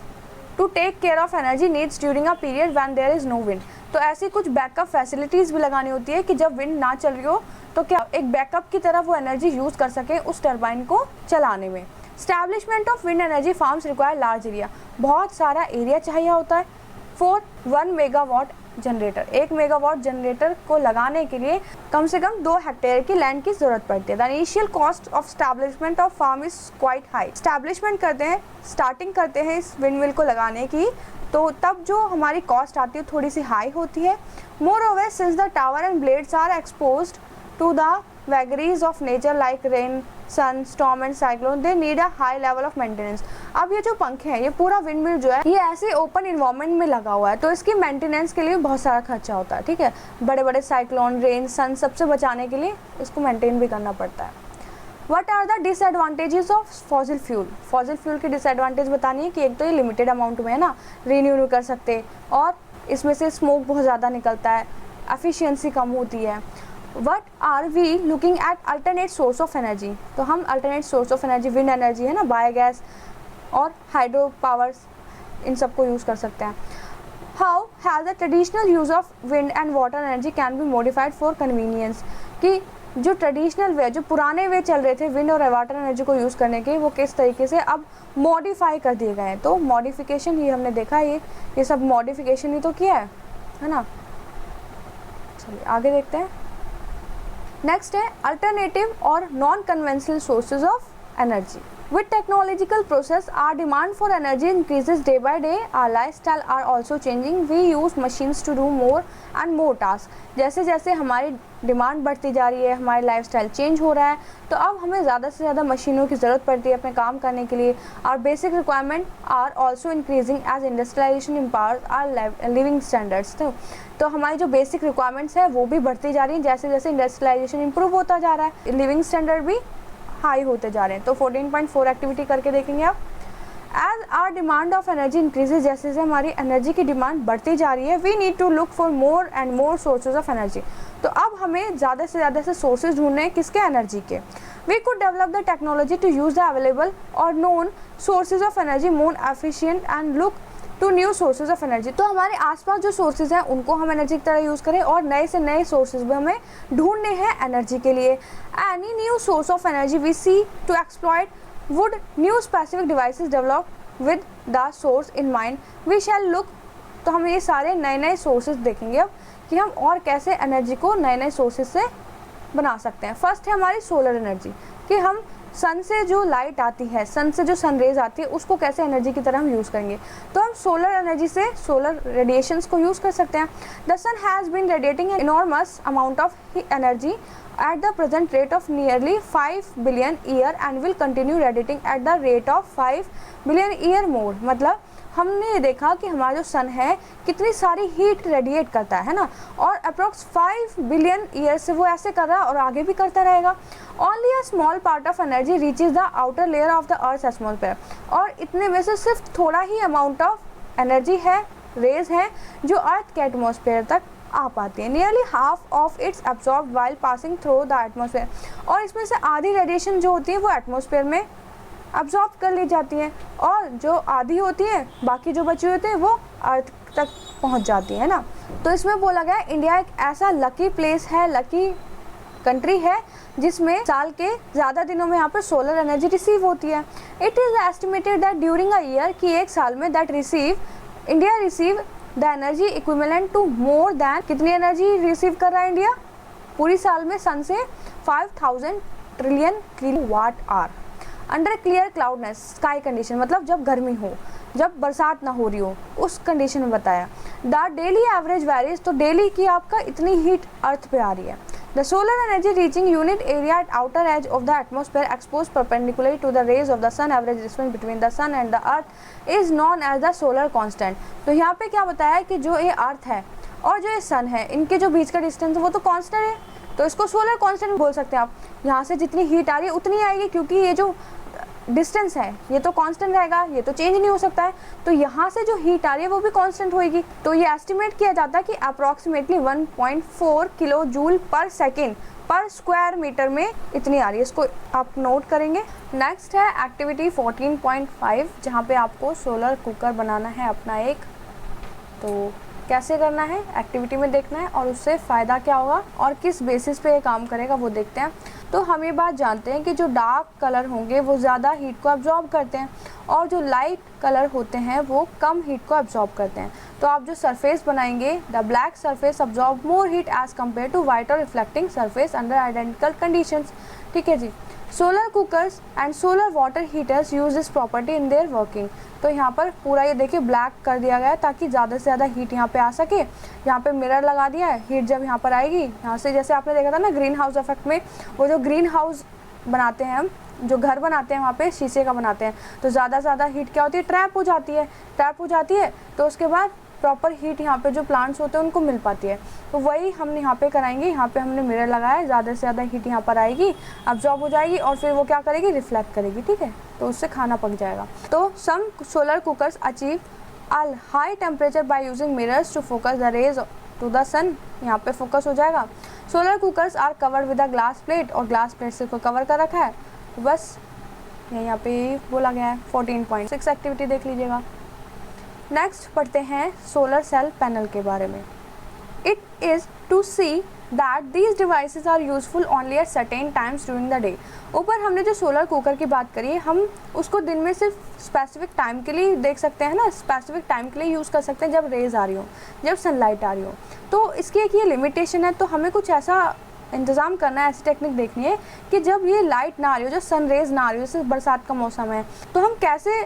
to take care of energy needs during a period when there is no wind. तो ऐसी कुछ बैकअप फैसिलिटीज़ भी लगानी होती है कि जब विंड ना चल रही हो तो क्या एक बैकअप की तरह वो एनर्जी यूज़ कर सके उस टरबाइन को चलाने में। Establishment of wind energy farms require large area, बहुत सारा एरिया चाहिए होता है। 1 मेगावाट जनरेटर, 1 मेगावाट जनरेटर को लगाने के लिए कम से कम 2 हेक्टेयर की लैंड की जरूरत पड़ती है। The initial cost of establishment of farm is quite high. Establishment करते हैं, स्टार्टिंग करते हैं इस विंड मिल को लगाने की, तो तब जो हमारी कॉस्ट आती है थोड़ी सी हाई होती है। Moreover since the tower and blades are exposed to the vagaries of nature like rain, sun, storm and cyclone, they need a high level of maintenance. अब ये जो पंखे हैं, ये पूरा विंड मिल जो है ये ऐसे ओपन इन्वायरमेंट में लगा हुआ है, तो इसकी मेंटेनेंस के लिए बहुत सारा खर्चा होता है। ठीक है, बड़े बड़े साइक्लोन, रेन, सन सबसे बचाने के लिए इसको मेंटेन भी करना पड़ता है। What are the disadvantages of fossil fuel. Fossil fuel की डिसएडवांटेज बतानी है कि एक तो ये लिमिटेड अमाउंट में है ना, रीन्यू नहीं कर सकते, और इसमें से स्मोक बहुत ज़्यादा निकलता है, एफिशिएंसी कम होती है। What are we looking at alternate source of energy. तो हम alternate source of energy, wind energy है ना, बायोगैस और हाइड्रो पावर्स, इन सबको यूज़ कर सकते हैं। How has the traditional use of wind and water energy can be modified for convenience, कि जो ट्रेडिशनल वे, जो पुराने वे चल रहे थे विंड और वाटर एनर्जी को यूज़ करने के, वो किस तरीके से अब मॉडिफाई कर दिए गए हैं। तो मॉडिफिकेशन ही हमने देखा, ये सब मॉडिफिकेशन ही तो किया है ना। चलिए आगे देखते हैं। नेक्स्ट है अल्टरनेटिव और non conventional sources of energy. With technological process, our demand for energy increases day by day. Our lifestyle are also changing. We use machines to do more and more tasks. जैसे जैसे हमारी demand बढ़ती जा रही है, हमारी lifestyle change हो रहा है, तो अब हमें ज़्यादा से ज़्यादा मशीनों की ज़रूरत पड़ती है अपने काम करने के लिए। Our basic requirement are also increasing as industrialization empowers our living standards. तो हमारी जो बेसिक रिक्वायरमेंट्स है वो भी बढ़ती जा रही है जैसे जैसे इंडस्ट्रियलाइजेशन इंप्रूव होता जा रहा है, लिविंग स्टैंडर्ड भी हाई होते जा रहे हैं। तो 14.4 एक्टिविटी करके देखेंगे आप। As our demand of energy increases, जैसे जैसे हमारी एनर्जी की डिमांड बढ़ती जा रही है, we need to look for more and more sources of energy. तो अब हमें ज़्यादा से ज़्यादा से सोर्सेज ढूंढने हैं, किसके, एनर्जी के। We could develop the technology to use the available और known sources of energy more efficient and look to new sources of energy. तो हमारे आसपास जो सोर्सेज हैं उनको हम एनर्जी की तरह यूज़ करें और नए से नए सोर्सेज भी हमें ढूंढने हैं एनर्जी के लिए। Any new source of energy we see to exploit would new specific devices develop with the source in mind we shall look. तो हम ये सारे नए नए सोर्सेज देखेंगे अब कि हम और कैसे एनर्जी को नए नए सोर्सेज से बना सकते हैं। फर्स्ट है हमारी सोलर एनर्जी, कि हम सन से जो लाइट आती है, सन से जो सन रेज आती है, उसको कैसे एनर्जी की तरह हम यूज़ करेंगे। तो हम सोलर एनर्जी से सोलर रेडिएशंस को यूज़ कर सकते हैं। The sun has been radiating an enormous amount of energy at the present rate of nearly 5 billion year and will continue radiating at the rate of 5 billion year more। मतलब हमने ये देखा कि हमारा जो सन है कितनी सारी हीट रेडिएट करता है ना, और अप्रोक्स 5 बिलियन ईयर से वो ऐसे कर रहा है और आगे भी करता रहेगा। Only a small part of energy reaches the outer layer of the earth atmosphere, और इतने में से सिर्फ थोड़ा ही अमाउंट ऑफ एनर्जी है, रेज है, जो अर्थ के एटमॉस्फेयर तक आ पाती है। Nearly half of its absorb while passing through the atmosphere, और इसमें से आधी रेडिएशन जो होती है वो एटमॉस्फेयर में अब्जॉर्ब कर ली जाती है, और जो आधी होती है, बाकी जो बची होती है वो अर्थ तक पहुंच जाती है ना। तो इसमें बोला गया इंडिया एक ऐसा लकी प्लेस है, लकी कंट्री है, जिसमें साल के ज़्यादा दिनों में यहाँ पर सोलर एनर्जी रिसीव होती है। It is estimated that during a year, कि एक साल में that India receive the energy equivalent to more than, कितनी एनर्जी रिसीव कर रहा है इंडिया पूरी साल में सन से, 5000 trillion kilowatt hour under clear cloudness sky condition, मतलब जब गर्मी हो, जब बरसात ना हो रही हो, उस कंडीशन में बताया। द डेली एवरेज वैरीज, तो डेली की आपका इतनी हीट अर्थ पे आ रही है। The solar energy reaching unit area at outer edge of the atmosphere expose perpendicular to the rays of the sun, average distance between the sun and the earth is known as the solar constant. तो यहाँ पे क्या बताया है कि जो ये अर्थ है और जो ये सन है, इनके जो बीच का डिस्टेंस है वो तो कांस्टेंट है, तो इसको सोलर कांस्टेंट बोल सकते हैं आप। यहाँ से जितनी हीट आ रही है उतनी आएगी, क्योंकि ये जो डिस्टेंस है ये तो कांस्टेंट रहेगा, ये तो चेंज नहीं हो सकता है, तो यहाँ से जो हीट आ रही है वो भी कांस्टेंट होगी। तो ये एस्टिमेट किया जाता है कि अप्रॉक्सीमेटली 1.4 किलो जूल पर सेकेंड पर स्क्वायर मीटर में इतनी आ रही है। इसको आप नोट करेंगे। नेक्स्ट है एक्टिविटी 14.5, जहाँ पे आपको सोलर कुकर बनाना है अपना एक। तो कैसे करना है, एक्टिविटी में देखना है, और उससे फ़ायदा क्या होगा और किस बेसिस पे ये काम करेगा वो देखते हैं। तो हम ये बात जानते हैं कि जो डार्क कलर होंगे वो ज़्यादा हीट को अब्जॉर्ब करते हैं, और जो लाइट कलर होते हैं वो कम हीट को अब्जॉर्ब करते हैं। तो आप जो सरफेस बनाएंगे, the black surface absorb more heat as compare to white और reflecting surface under identical conditions. ठीक है जी। Solar cookers and solar water heaters use this property in their working. तो यहाँ पर पूरा ये देखिए ब्लैक कर दिया गया है ताकि ज़्यादा से ज़्यादा हीट यहाँ पे आ सके। यहाँ पे मिरर लगा दिया है, हीट जब यहाँ पर आएगी, यहाँ से जैसे आपने देखा था ना ग्रीन हाउस इफेक्ट में, वो जो ग्रीन हाउस बनाते हैं हम, जो घर बनाते हैं वहाँ पे शीशे का बनाते हैं, तो ज़्यादा से ज़्यादा हीट क्या होती है, ट्रैप हो जाती है। तो उसके बाद प्रॉपर हीट यहाँ पे जो प्लांट्स होते हैं उनको मिल पाती है। तो वही हम यहाँ पे कराएंगे। यहाँ पे हमने मिरर लगाया है, ज़्यादा से ज़्यादा हीट यहाँ पर आएगी, अब्जॉर्ब हो जाएगी, और फिर वो क्या करेगी, रिफ्लेक्ट करेगी। ठीक है, तो उससे खाना पक जाएगा। तो some solar cookers achieve a high temperature by using mirrors to focus the rays to the sun. यहाँ पे फोकस हो जाएगा। Solar cookers are covered with a glass plate, और ग्लास प्लेट से कवर कर रखा है। तो बस यहाँ पे बोला गया है। 14.6 एक्टिविटी देख लीजिएगा। नेक्स्ट पढ़ते हैं सोलर सेल पैनल के बारे में। It is to see that these devices are useful only at certain times during the day. ऊपर हमने जो सोलर कुकर की बात करी है, हम उसको दिन में सिर्फ स्पेसिफिक टाइम के लिए देख सकते हैं ना, स्पेसिफिक टाइम के लिए यूज़ कर सकते हैं जब रेज आ रही हो, जब सनलाइट आ रही हो। तो इसकी एक ये लिमिटेशन है, तो हमें कुछ ऐसा इंतज़ाम करना है, ऐसी टेक्निक देखनी है कि जब ये लाइट ना आ रही हो, जब सन रेज ना आ रही हो, जैसे बरसात का मौसम है, तो हम कैसे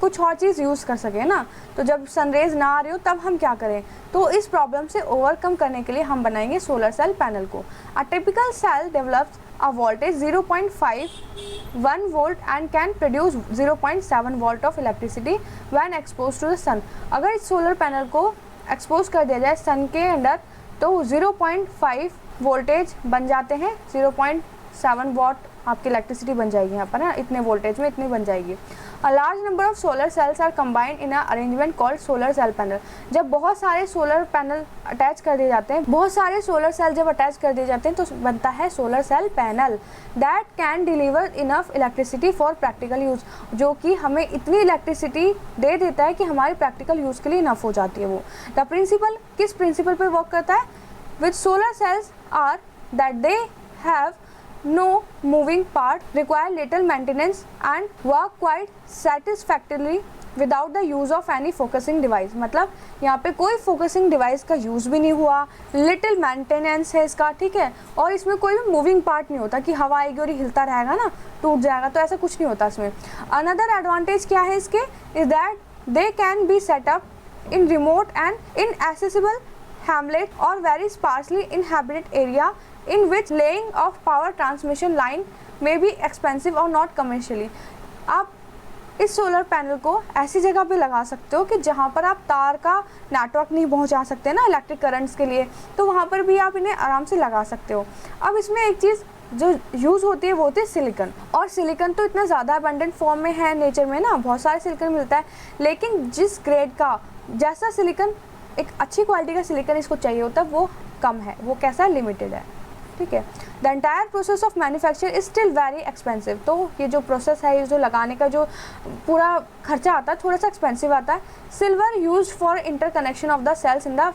कुछ और चीज़ यूज़ कर सकें ना। तो जब सनरेज ना आ रही हो तब हम क्या करें, तो इस प्रॉब्लम से ओवरकम करने के लिए हम बनाएंगे सोलर सेल पैनल को। A typical cell develops a voltage 0.51 volt and can produce 0.7 volt of electricity when exposed to the sun। अगर इस सोलर पैनल को एक्सपोज कर दिया जाए सन के अंदर तो 0.5 वोल्टेज बन जाते हैं, 0.7 वॉट आपकी इलेक्ट्रिसिटी बन जाएगी यहाँ पर ना, इतने वोल्टेज में इतनी बन जाएगी। A large number of solar cells are combined in a arrangement called solar cell panel. जब बहुत सारे सोलर पैनल अटैच कर दिए जाते हैं, बहुत सारे सोलर सेल जब अटैच कर दिए जाते हैं तो बनता है solar cell panel that can deliver enough electricity for practical use, जो कि हमें इतनी इलेक्ट्रिसिटी दे देता है कि हमारी प्रैक्टिकल यूज़ के लिए इनफ हो जाती है वो। द प्रिंसिपल किस प्रिंसिपल पर वर्क करता है? With solar cells are that they have no moving part, require little maintenance and work quite satisfactorily without the use of any focusing device। मतलब यहाँ पे कोई फोकसिंग डिवाइस का यूज़ भी नहीं हुआ, लिटिल मेंटेनेंस है इसका, ठीक है, और इसमें कोई भी मूविंग पार्ट नहीं होता कि हवा आएगी और हिलता रहेगा ना, टूट जाएगा, तो ऐसा कुछ नहीं होता इसमें। अनदर एडवांटेज क्या है इसके, is that they can be set up in remote and inaccessible hamlet or very sparsely inhabited area in which laying of power transmission line may be expensive or not commercially। आप इस solar panel को ऐसी जगह पे लगा सकते हो कि जहाँ पर आप तार का नेटवर्क नहीं पहुँचा सकते ना इलेक्ट्रिक करंट्स के लिए, तो वहाँ पर भी आप इन्हें आराम से लगा सकते हो। अब इसमें एक चीज़ जो यूज़ होती है वो होती है सिलिकॉन, और सिलिकॉन तो इतना ज़्यादा अबंडेंट फॉर्म में है नेचर में ना, बहुत सारे सिलिकॉन मिलता है, लेकिन जिस ग्रेड का जैसा सिलिकॉन, एक अच्छी क्वालिटी का सिलिकॉन इसको चाहिए होता है, वो कम है, वो कैसा है, लिमिटेड है, ठीक है। The entire process of manufacture is still very expensive. तो ये जो प्रोसेस है, ये जो लगाने का जो पूरा खर्चा आता है, थोड़ा सा एक्सपेंसिव आता है। Silver use for interconnection of the cells in the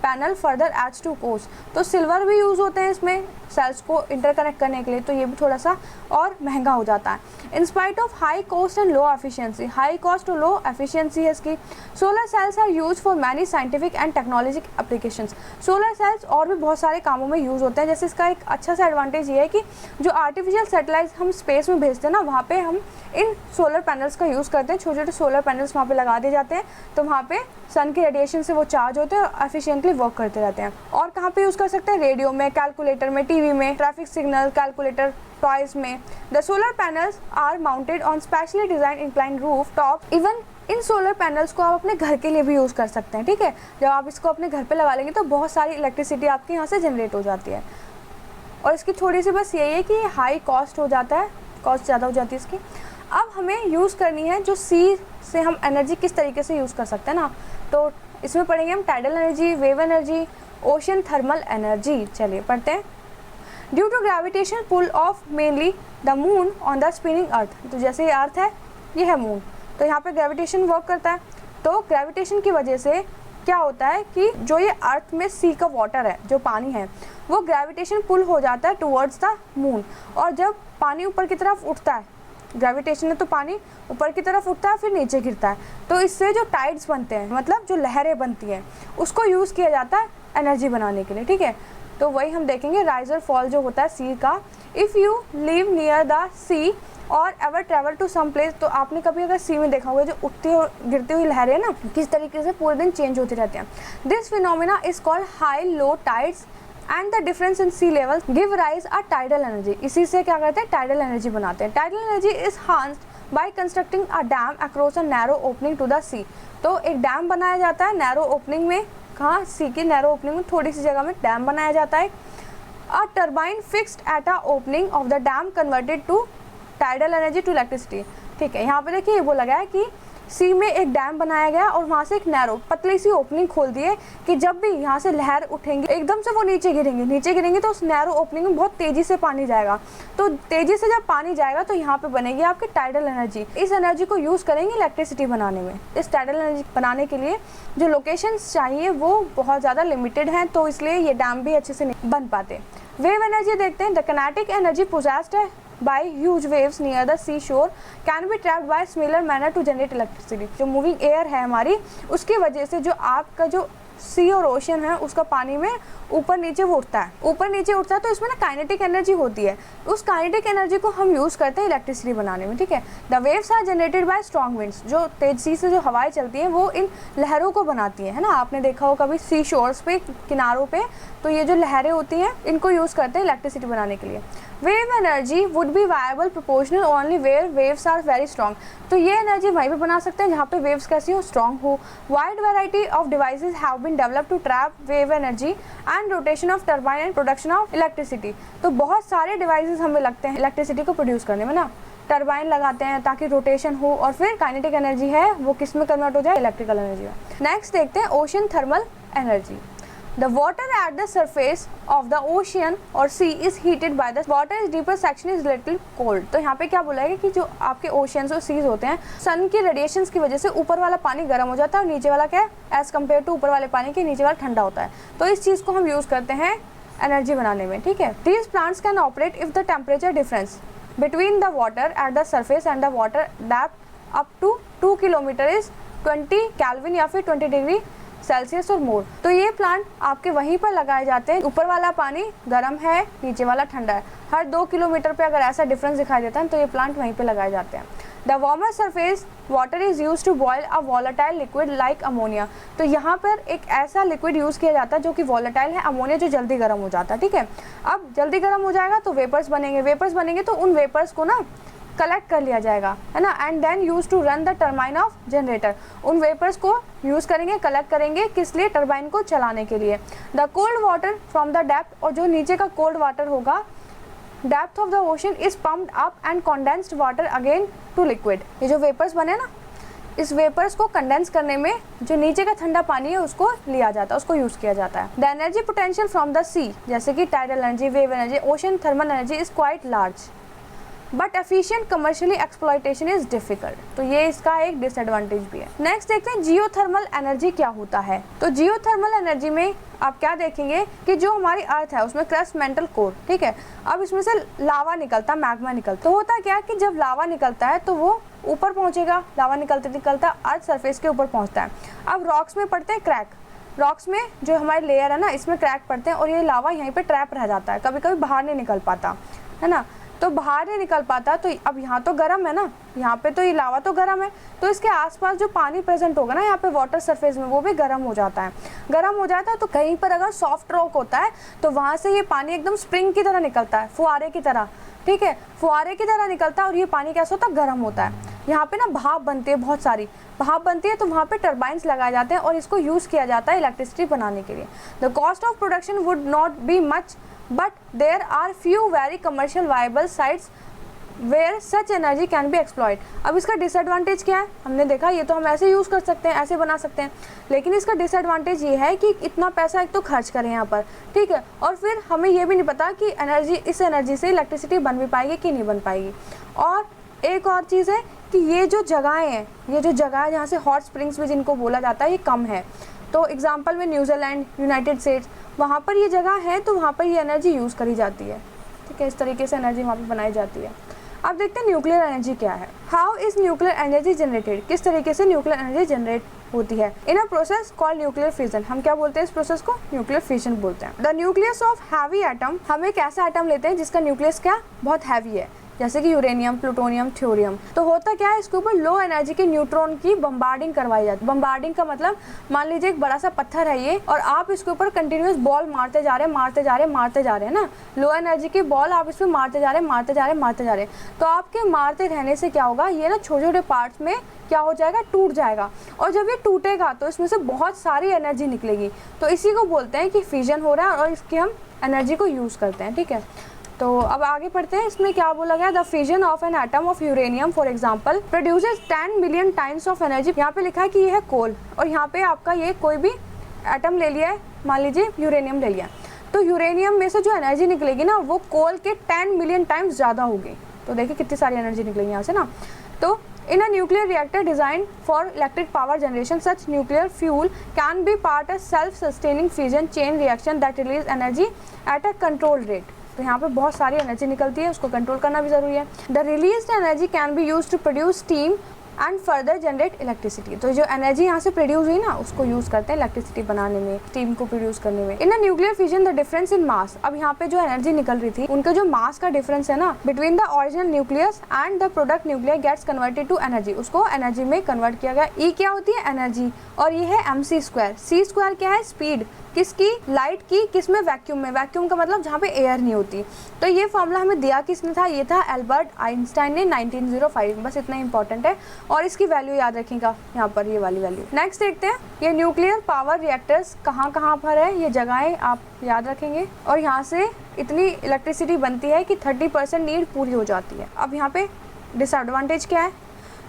panel further adds to cost. तो सिल्वर भी यूज़ होते हैं इसमें सेल्स को इंटरकनेक्ट करने के लिए, तो ये भी थोड़ा सा और महंगा हो जाता है। In spite of high cost and low efficiency, high cost और लो एफिशिएंसी है इसकी। Solar cells are use for many scientific and technologic applications. Solar cells और भी बहुत सारे कामों में यूज़ होते हैं। जैसे इसका एक अच्छा सा एडवांटेज ये है कि जो आर्टिफिशियल सैटेलाइट हम स्पेस में भेजते हैं ना, वहाँ पे हम इन सोलर पैनल्स का यूज़ करते हैं। छोटे छोटे सोलर पैनल्स वहाँ पे लगा दिए जाते हैं, तो वहाँ पे सन के रेडिएशन से वो चार्ज होते हैं और एफिशिएंटली वर्क करते रहते हैं। और कहाँ पे यूज़ कर सकते हैं? रेडियो में, कैलकुलेटर में, टीवी में, ट्रैफिक सिग्नल, कैलकुलेटर, टॉयज में। The solar panels are mounted on specially design incline roof top. Even इन सोलर पैनल्स को आप अपने घर के लिए भी यूज़ कर सकते हैं, ठीक है। जब आप इसको अपने घर पे लगा लेंगे तो बहुत सारी इलेक्ट्रिसिटी आपके यहाँ से जनरेट हो जाती है। और इसकी थोड़ी सी बस यही है कि हाई कॉस्ट हो जाता है, कॉस्ट ज़्यादा हो जाती है इसकी। अब हमें यूज़ करनी है जो सी से हम एनर्जी किस तरीके से यूज़ कर सकते हैं ना, तो इसमें पढ़ेंगे हम tidal energy, wave energy, ocean thermal energy. चलिए पढ़ते हैं। Due to gravitation pull of mainly the moon on the spinning earth. तो जैसे ये अर्थ है, ये है मून, तो यहाँ पे ग्रेविटेशन वर्क करता है। तो ग्रेविटेशन की वजह से क्या होता है कि जो ये अर्थ में सी का वाटर है, जो पानी है, वो ग्रेविटेशन पुल हो जाता है टुवर्ड्स द मून। और जब पानी ऊपर की तरफ उठता है, ग्रेविटेशन है तो पानी ऊपर की तरफ उठता है फिर नीचे गिरता है, तो इससे जो टाइड्स बनते हैं, मतलब जो लहरें बनती हैं, उसको यूज़ किया जाता है एनर्जी बनाने के लिए, ठीक है। तो वही हम देखेंगे राइज और फॉल जो होता है सी का। If you live near the sea और ever travel to some place, तो आपने कभी अगर सी में देखा होगा जो उठती और गिरती हुई लहरें ना, किस तरीके से पूरे दिन चेंज होती रहती हैं। This phenomena is called high low tides and the difference in sea level give rise a tidal energy. इसी से क्या करते हैं? टाइडल एनर्जी बनाते हैं। Tidal energy is harnessed by constructing a dam across a narrow opening to the sea. तो एक dam बनाया जाता है नैरो ओपनिंग में, कहाँ? सी की नैरो ओपनिंग में, थोड़ी सी जगह में डैम बनाया जाता है। A turbine fixed at a opening of the dam converted to tidal energy to electricity. ठीक है, यहाँ पे देखिए वो लगा है कि सी में एक डैम बनाया गया और वहाँ से एक नैरो पतली सी ओपनिंग खोल दी है कि जब भी यहाँ से लहर उठेंगे एकदम से वो नीचे गिरेंगे तो उस नैरो ओपनिंग में बहुत तेज़ी से पानी जाएगा। तो तेज़ी से जब पानी जाएगा तो यहाँ पे बनेगी आपकी टाइडल एनर्जी। इस एनर्जी को यूज़ करेंगे इलेक्ट्रिसिटी बनाने में। इस टाइडल एनर्जी बनाने के लिए जो लोकेशंस चाहिए वो बहुत ज़्यादा लिमिटेड हैं, तो इसलिए ये डैम भी अच्छे से नहीं बन पाते। वेव एनर्जी देखते हैं। The kinetic energy possessed by huge waves near the seashore can be trapped by similar manner to generate electricity। जो मूविंग एयर है हमारी, उसकी वजह से जो आपका जो सी और ओशन है उसका पानी में ऊपर नीचे उठता है तो इसमें ना काइनेटिक एनर्जी होती है। उस काइनेटिक एनर्जी को हम यूज़ करते हैं इलेक्ट्रिसिटी बनाने में, ठीक है। The waves are generated by strong winds. जो तेजी से जो हवाएं चलती हैं वो इन लहरों को बनाती है ना। आपने देखा हो कभी सी शोर्स पे, किनारों पे, तो ये जो लहरें होती हैं इनको यूज़ करते हैं इलेक्ट्रिसिटी बनाने के लिए। Wave energy would be viable proportional only where waves are very strong. तो ये एनर्जी वहीं पे बना सकते हैं जहाँ पे वेव्स कैसी हो, स्ट्रॉन्ग हो। Wide variety of devices have been developed to trap wave energy and rotation of turbine and production of electricity. तो बहुत सारे डिवाइसेस हमें लगते हैं इलेक्ट्रिसिटी को प्रोड्यूस करने में ना। टरबाइन लगाते हैं ताकि रोटेशन हो और फिर काइनेटिक एनर्जी है वो किस में कन्वर्ट हो जाए, इलेक्ट्रिकल एनर्जी में। नेक्स्ट देखते हैं ocean thermal energy. The water at the surface of the ocean or sea is heated by the water is deeper section is little cold। तो यहाँ पे क्या बोला है कि जो आपके ओशियंस और सीज होते हैं, सन की रेडिएशंस की वजह से ऊपर वाला पानी गर्म हो जाता है और नीचे वाला क्या है, एज कम्पेयर टू ऊपर वाले पानी के नीचे वाला ठंडा होता है। तो इस चीज़ को हम यूज़ करते हैं एनर्जी बनाने में, ठीक है। These plants can operate if the temperature difference between the water at the surface and the water depth up to 2 kilometre is 20 kelvin या फिर 20 डिग्री सेल्सियस और मोर। तो ये प्लांट आपके वहीं पर लगाए जाते हैं। ऊपर वाला पानी गर्म है, नीचे वाला ठंडा है। हर 2 किलोमीटर पे अगर ऐसा डिफरेंस दिखाई देता है तो ये प्लांट वहीं पे लगाए जाते हैं। The warmer surface water is use to boil a volatile liquid like ammonia. तो यहाँ पर एक ऐसा लिक्विड यूज़ किया जाता है जो कि वॉलेटाइल है, अमोनिया, जो जल्दी गर्म हो जाता है, ठीक है। अब जल्दी गर्म हो जाएगा तो वेपर्स बनेंगे तो उन वेपर्स को ना कलेक्ट कर लिया जाएगा, है ना, and then use to run the turbine of generator. उन वेपर्स को यूज़ करेंगे, कलेक्ट करेंगे, किस लिए, टरबाइन को चलाने के लिए। The cold water from the depth, और जो नीचे का कोल्ड वाटर होगा, depth of the ocean is pumped up and condensed water again to liquid. ये जो वेपर्स बने ना, इस वेपर्स को कंडेंस करने में जो नीचे का ठंडा पानी है उसको लिया जाता है, उसको यूज़ किया जाता है। The energy potential from the sea, जैसे कि tidal energy, wave energy, ocean thermal energy is quite large but efficient commercially exploitation is difficult. तो ये इसका एक डिसएडवांटेज भी है। नेक्स्ट देखते हैं जियोथर्मल एनर्जी क्या होता है। तो जियोथर्मल एनर्जी में आप क्या देखेंगे कि जो हमारी अर्थ है उसमें क्रस्ट मेंटल कोर, ठीक है। अब इसमें से लावा निकलता, मैग्मा निकलता। तो होता क्या है कि जब लावा निकलता है तो वो ऊपर पहुंचेगा, लावा निकलता अर्थ सरफेस के ऊपर पहुंचता है। अब रॉक्स में पड़ते हैं क्रैक, रॉक्स में जो हमारे लेयर है ना इसमें क्रैक पड़ते हैं और ये लावा यहीं पे ट्रैप रह जाता है, कभी कभी बाहर नहीं निकल पाता, है ना। तो बाहर नहीं निकल पाता, तो अब यहाँ तो गर्म है ना, यहाँ पे तो ये लावा तो गर्म है, तो इसके आसपास जो पानी प्रेजेंट होगा ना यहाँ पे वाटर सरफेस में, वो भी गर्म हो जाता है। तो कहीं पर अगर सॉफ्ट रॉक होता है तो वहाँ से ये पानी एकदम स्प्रिंग की तरह निकलता है, फुहारे की तरह, ठीक है, फुहारे की तरह निकलता है और ये पानी कैसा होता है, गर्म होता है। यहाँ पे ना भाप बनती है, बहुत सारी भाप बनती है, तो वहाँ पे टरबाइंस लगाए जाते हैं और इसको यूज़ किया जाता है इलेक्ट्रिसिटी बनाने के लिए। The cost of production would not be much but there are few very commercial viable sites where such energy can be exploited. अब इसका डिसएडवांटेज क्या है, हमने देखा ये तो हम ऐसे यूज़ कर सकते हैं, ऐसे बना सकते हैं, लेकिन इसका डिसएडवांटेज ये है कि इतना पैसा एक तो खर्च करें यहाँ पर, ठीक है, और फिर हमें ये भी नहीं पता कि इस एनर्जी से इलेक्ट्रिसिटी बन भी पाएगी कि नहीं बन पाएगी। और एक और चीज़ है कि ये जो जगहें हैं, ये जो जगह है जहाँ से हॉट स्प्रिंग्स भी जिनको बोला जाता है, ये कम है। तो एग्जांपल में न्यूजीलैंड, यूनाइटेड स्टेट्स, वहाँ पर ये जगह है तो वहाँ पर ये एनर्जी यूज़ करी जाती है, ठीक है, इस तरीके से एनर्जी वहाँ पर बनाई जाती है। अब देखते हैं न्यूक्लियर एनर्जी क्या है। How is nuclear energy generated, किस तरीके से न्यूक्लियर एनर्जी जनरेट होती है। In a process called nuclear fission, हम क्या बोलते हैं इस प्रोसेस को, न्यूक्लियर फिजन बोलते हैं। The nucleus of heavy atom, हम एक ऐसा एटम लेते हैं जिसका न्यूक्लियस क्या, बहुत हैवी है, जैसे कि यूरेनियम, प्लूटोनियम, थ्योरियम। तो होता क्या है, इसके ऊपर लो एनर्जी के न्यूट्रॉन की बम्बार्डिंग करवाई जाती है। बम्बार्डिंग का मतलब, मान लीजिए एक बड़ा सा पत्थर है ये, और आप इसके ऊपर कंटिन्यूस बॉल मारते जा रहे हैं ना, लो एनर्जी की बॉल आप इसमें मारते जा रहे हैं, तो आपके मारते रहने से क्या होगा, ये ना छोटे छोटे पार्ट्स में क्या हो जाएगा, टूट जाएगा, और जब ये टूटेगा तो इसमें से बहुत सारी एनर्जी निकलेगी। तो इसी को बोलते हैं कि फ्यूजन हो रहा है और इसकी हम एनर्जी को यूज़ करते हैं, ठीक है। तो अब आगे पढ़ते हैं, इसमें क्या बोला गया, the fission of an atom of uranium for example produces 10 million times of energy. यहाँ पे लिखा है कि ये है कोल, और यहाँ पे आपका ये कोई भी एटम ले लिया है, मान लीजिए यूरेनियम ले लिया, तो यूरेनियम में से जो एनर्जी निकलेगी ना वो कोल के 10 मिलियन टाइम्स ज़्यादा होगी। तो देखिए कितनी सारी एनर्जी निकलेगी यहाँ से ना। तो in a nuclear reactor designed for electric power generation, such nuclear fuel can be part of self-sustaining fission chain reaction that release energy at a controlled rate। तो यहाँ पे बहुत सारी एनर्जी निकलती है, उसको कंट्रोल करना भी ज़रूरी है। The released energy can be use to produce steam and further generate electricity. तो जो एनर्जी यहाँ से प्रोड्यूस हुई ना उसको यूज़ करते हैं इलेक्ट्रिसिटी बनाने में, स्टीम को प्रोड्यूस करने में। In a nuclear fission the difference in mass, अब यहाँ पे जो एनर्जी निकल रही थी उनका जो मास का डिफरेंस है ना between the original nucleus and the product nuclear gets converted to energy, उसको एनर्जी में कन्वर्ट किया गया। ई क्या होती है, एनर्जी, और ये है mc स्क्वायर। सी स्क्वायर क्या है, स्पीड, किसकी, लाइट की, किसमें, वैक्यूम में। वैक्यूम का मतलब जहाँ पे एयर नहीं होती। तो ये फॉर्मूला हमें दिया किसने था, ये था एल्बर्ट आइंस्टाइन ने 1905, बस इतना इंपॉर्टेंट है। और इसकी वैल्यू याद रखिएगा यहाँ पर, ये वाली वैल्यू। नेक्स्ट देखते हैं, ये न्यूक्लियर पावर रिएक्टर्स कहाँ कहाँ पर है, ये जगहें आप याद रखेंगे। और यहाँ से इतनी इलेक्ट्रिसिटी बनती है कि 30% नीड पूरी हो जाती है। अब यहाँ पे डिसएडवांटेज क्या है,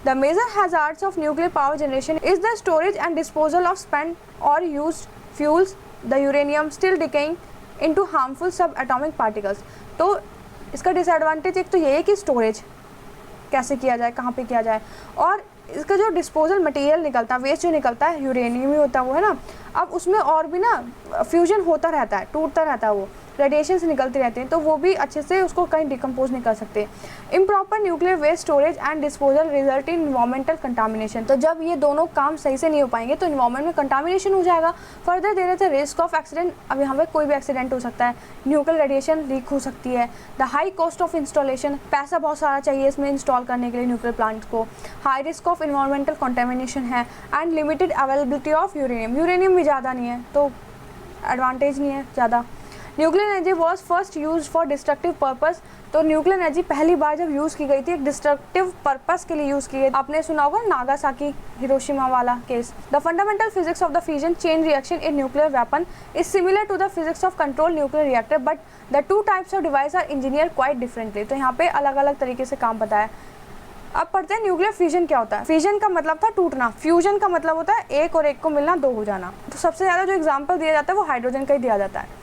the major hazards of nuclear power generation is the storage and disposal of spent और used fuels, the uranium still decaying into harmful subatomic particles. तो इसका डिसएडवांटेज एक तो ये है कि स्टोरेज कैसे किया जाए, कहाँ पे किया जाए, और इसका जो डिस्पोजल मटेरियल निकलता है, वेस्ट जो निकलता है यूरेनियम ही होता है वो, है ना। अब उसमें और भी ना फ्यूजन होता रहता है, टूटता रहता है, वो रेडिएशन निकलते रहते हैं, तो वो भी अच्छे से उसको कहीं डिकम्पोज नहीं कर सकते। Improper nuclear waste storage and disposal result in environmental contamination. तो जब ये दोनों काम सही से नहीं हो पाएंगे तो इन्वायरमेंट में कंटामिनेशन हो जाएगा। फर्दर दे रहे थे रिस्क ऑफ एक्सीडेंट, अब यहाँ पे कोई भी एक्सीडेंट हो सकता है, न्यूक्लियर रेडिएशन लीक हो सकती है। The high cost of installation, पैसा बहुत सारा चाहिए इसमें इंस्टॉल करने के लिए न्यूक्लियर प्लांट को। High risk of environmental contamination है, and limited availability of uranium, uranium भी ज़्यादा नहीं है तो एडवांटेज नहीं है ज़्यादा। Nuclear energy was first use for destructive purpose, तो न्यूक्लियर एनर्जी पहली बार जब यूज़ की गई थी एक डिस्ट्रक्टिव पर्पस के लिए यूज़ की गई। आपने सुना होगा नागासाकी हिरोशिमा वाला case. The fundamental physics of the fusion chain reaction in nuclear weapon is similar to the physics of control nuclear reactor, but the two types of device are engineer quite differently. तो यहाँ पे अलग अलग तरीके से काम बताया। अब पढ़ते हैं न्यूक्लियर फ्यूजन क्या होता है। फ्यूजन का मतलब था टूटना, फ्यूजन का मतलब होता है एक और एक को मिलना, दो हो जाना। तो सबसे ज़्यादा जो एग्जाम्पल दिया जाता है वो हाइड्रोजन का ही दिया जाता है।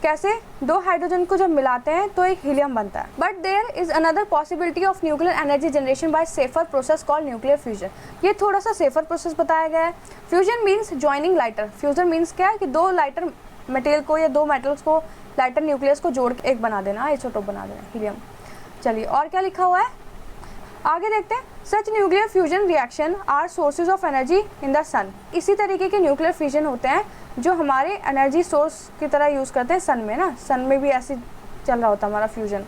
कैसे, दो हाइड्रोजन को जब मिलाते हैं तो एक हीलियम बनता है। But there is another possibility of nuclear energy generation by safer process called nuclear fusion. ये थोड़ा सा सेफर प्रोसेस बताया गया है। Fusion means joining lighter, fusion means क्या है कि दो लाइटर मटेरियल को या दो मेटल्स को लाइटर न्यूक्लियस को जोड़ के एक बना देना, आइसोटोप बना देना, हीलियम। चलिए और क्या लिखा हुआ है आगे देखते हैं। Such nuclear fusion reaction are sources of energy in the sun. इसी तरीके के न्यूक्लियर फ्यूजन होते हैं जो हमारे एनर्जी सोर्स की तरह यूज़ करते हैं सन में ना, सन में भी ऐसे चल रहा होता है हमारा फ्यूजन,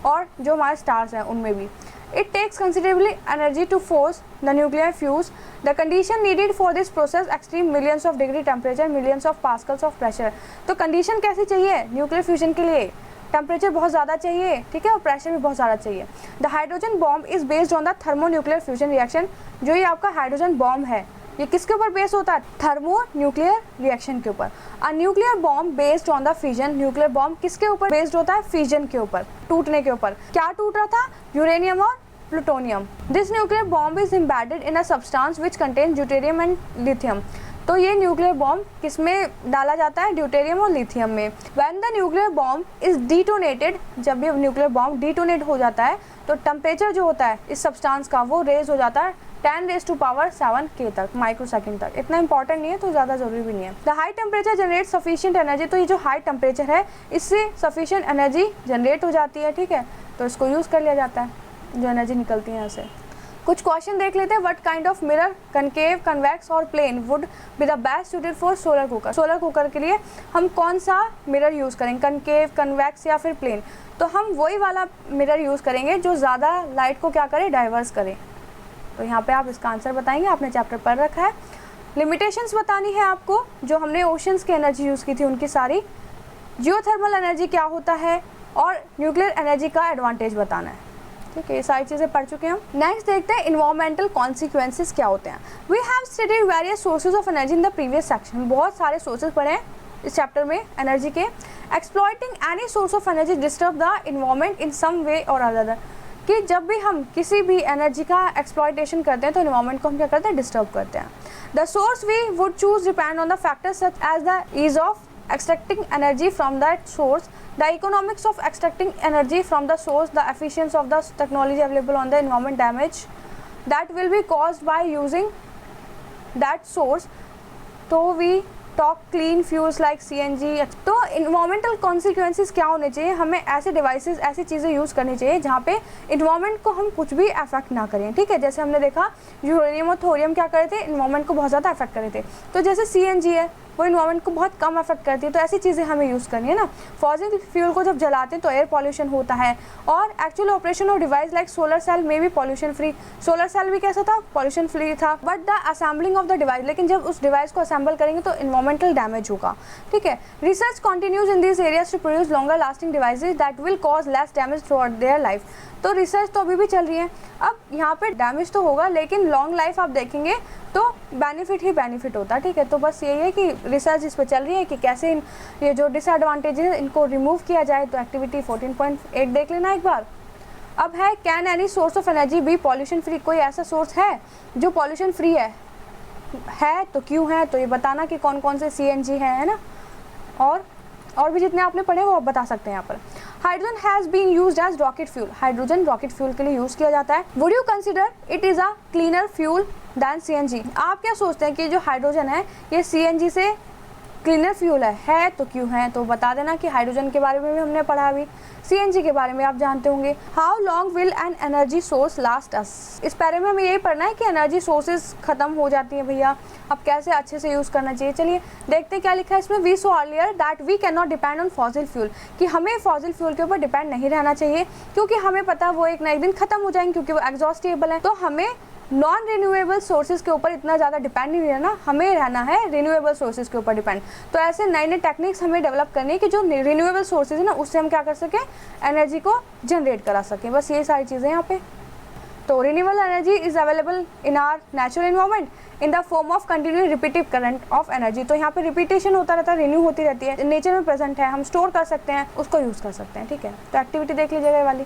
और जो हमारे स्टार्स हैं उनमें भी। It takes considerably energy to force the nuclear fuse. The condition needed for this process extreme millions of degree temperature, millions of pascals of pressure. तो कंडीशन कैसी चाहिए न्यूक्लियर फ्यूजन के लिए, टेम्परेचर बहुत ज़्यादा चाहिए, ठीक है, और प्रेशर भी बहुत ज़्यादा चाहिए। The hydrogen bomb is based on the thermo nuclear fusion reaction. जो ये आपका हाइड्रोजन बॉम्ब है ये किसके ऊपर बेस्ड होता है, थर्मो न्यूक्लियर रिएक्शन के ऊपर। A nuclear bomb based on the fusion, nuclear bomb किसके ऊपर बेस्ड होता है, फ्यूजन के ऊपर, टूटने के ऊपर। क्या टूट रहा था, यूरेनियम और plutonium. This nuclear bomb is embedded in a substance which contain deuterium and lithium. तो ये न्यूक्लियर बॉम्ब किसमें डाला जाता है, ड्यूटेरियम और लिथियम में। When the nuclear bomb is detonated, जब भी न्यूक्लियर बॉम्ब डिटोनेट हो जाता है तो टेम्परेचर जो होता है इस सब्सटेंस का वो रेज हो जाता है 10⁻⁷ K तक, माइक्रोसेकंड तक। इतना इंपॉर्टेंट नहीं है तो ज़्यादा जरूरी भी नहीं है। The high temperature generate sufficient energy. तो ये जो हाई टेम्परेचर है इससे सफिशिएंट एनर्जी जनरेट हो जाती है, ठीक है, तो इसको यूज़ कर लिया जाता है जो एनर्जी निकलती है यहाँ से। कुछ क्वेश्चन देख लेते हैं। What kind of mirror, concave, convex और plane would be the best suited for solar cooker. Solar cooker के लिए हम कौन सा मिरर यूज़ करेंगे, कनकेव, कन्वेक्स या फिर प्लेन। तो हम वही वाला मिरर यूज़ करेंगे जो ज़्यादा लाइट को क्या करे, डाइवर्स करे। तो यहाँ पे आप इसका आंसर बताएंगे, आपने चैप्टर पढ़ रखा है। लिमिटेशंस बतानी है आपको, जो हमने ओशंस की एनर्जी यूज़ की थी उनकी सारी। जियोथर्मल एनर्जी क्या होता है और न्यूक्लियर एनर्जी का एडवांटेज बताना है, ठीक है, ये सारी चीज़ें पढ़ चुके हैं हम। नेक्स्ट देखते हैं इन्वायरमेंटल कॉन्सिक्वेंसेस क्या होते हैं। We have studied various sources of energy in the previous section. बहुत सारे सोर्सेज पढ़े हैं इस चैप्टर में एनर्जी के। Exploiting any source of energy disturb the environment in some way और अदर, कि जब भी हम किसी भी एनर्जी का एक्सप्लॉइटेशन करते हैं तो इन्वायरमेंट को हम क्या करते हैं, डिस्टर्ब करते हैं। The source we would choose depend on the factors such as the ease of extracting energy from that source, the economics of extracting energy from the source, the efficiency of the technology available on the environment, damage that will be caused by using that source. तो we talk clean fuels like CNG। तो environmental consequences क्या होने चाहिए, हमें ऐसे devices, ऐसी चीज़ें use करनी चाहिए जहाँ पे इन्वायरमेंट को हम कुछ भी अफेक्ट ना करें, ठीक है। जैसे हमने देखा यूरेनियम और थोरियम क्या करे थे, इन्वायरमेंट को बहुत ज़्यादा अफेक्ट करे थे। तो जैसे CNG है वो इन्वायरमेंट को बहुत कम अफेक्ट करती है, तो ऐसी चीज़ें हमें यूज़ करनी है ना। फॉसिल फ्यूल को जब जलाते हैं तो एयर पॉल्यूशन होता है, और actual operation of device like solar cell में भी पॉल्यूशन फ्री। सोलर सेल भी कैसा था, पॉल्यूशन फ्री था। But the assembling of the device, लेकिन जब उस डिवाइस को असेंबल करेंगे तो इन्वायरमेंटल डैमेज होगा, ठीक है। Research continues in this areas to produce longer lasting devices that will cause less damage throughout their life. तो रिसर्च तो अभी भी चल रही है। अब यहाँ पे डैमेज तो होगा, लेकिन लॉन्ग लाइफ आप देखेंगे तो बेनिफिट ही बेनिफिट होता है, ठीक है। तो बस यही है कि रिसर्च इस पर चल रही है कि कैसे ये जो डिसएडवांटेजेस हैं इनको रिमूव किया जाए। तो एक्टिविटी 14.8 देख लेना एक बार। अब है can any source of energy be pollution free, कोई ऐसा सोर्स है जो पॉल्यूशन फ्री है तो क्यों है, तो ये बताना कि कौन कौन से CNG है ना, और भी जितने आपने पढ़े वो आप बता सकते हैं यहाँ पर। Hydrogen has been used as rocket fuel, hydrogen rocket fuel के लिए यूज किया जाता है। Would you consider it is a cleaner fuel than CNG, आप क्या सोचते हैं कि जो हाइड्रोजन है ये CNG से क्लीनर फ्यूल है तो क्यों है, तो बता देना कि हाइड्रोजन के बारे में भी हमने पढ़ा अभी, CNG के बारे में आप जानते होंगे। How long will an energy source last us, इस बारे में हमें यही पढ़ना है कि एनर्जी सोर्सेज खत्म हो जाती हैं भैया, अब कैसे अच्छे से यूज़ करना चाहिए। चलिए देखते हैं क्या लिखा है इसमें। We saw earlier that we can not depend on fossil fuel, कि हमें फॉसिल फ्यूल के ऊपर डिपेंड नहीं रहना चाहिए, क्योंकि हमें पता है वो एक ना एक दिन खत्म हो जाएंगे, क्योंकि वो एग्जॉस्टेबल है। तो हमें नॉन रिन्यूएबल सोर्सेज के ऊपर इतना ज़्यादा डिपेंड नहीं रहना, हमें रहना है रिन्यूएबल सोर्सेज के ऊपर डिपेंड। तो ऐसे नए नए टेक्निक्स हमें डेवलप करनी है कि जो रिन्यूएबल सोर्सेज है ना उससे हम क्या कर सकें, एनर्जी को जनरेट करा सकें। बस ये सारी चीज़ें यहाँ पे। तो renewable energy is available in are natural environment in the form of continuous repetitive current of energy. तो यहाँ पे रिपीटेशन होता रहता है, रिन्यू होती रहती है, नेचर में प्रेजेंट है, हम स्टोर कर सकते हैं, उसको यूज़ कर सकते हैं, ठीक है। तो एक्टिविटी देख लीजिएगा ये वाली।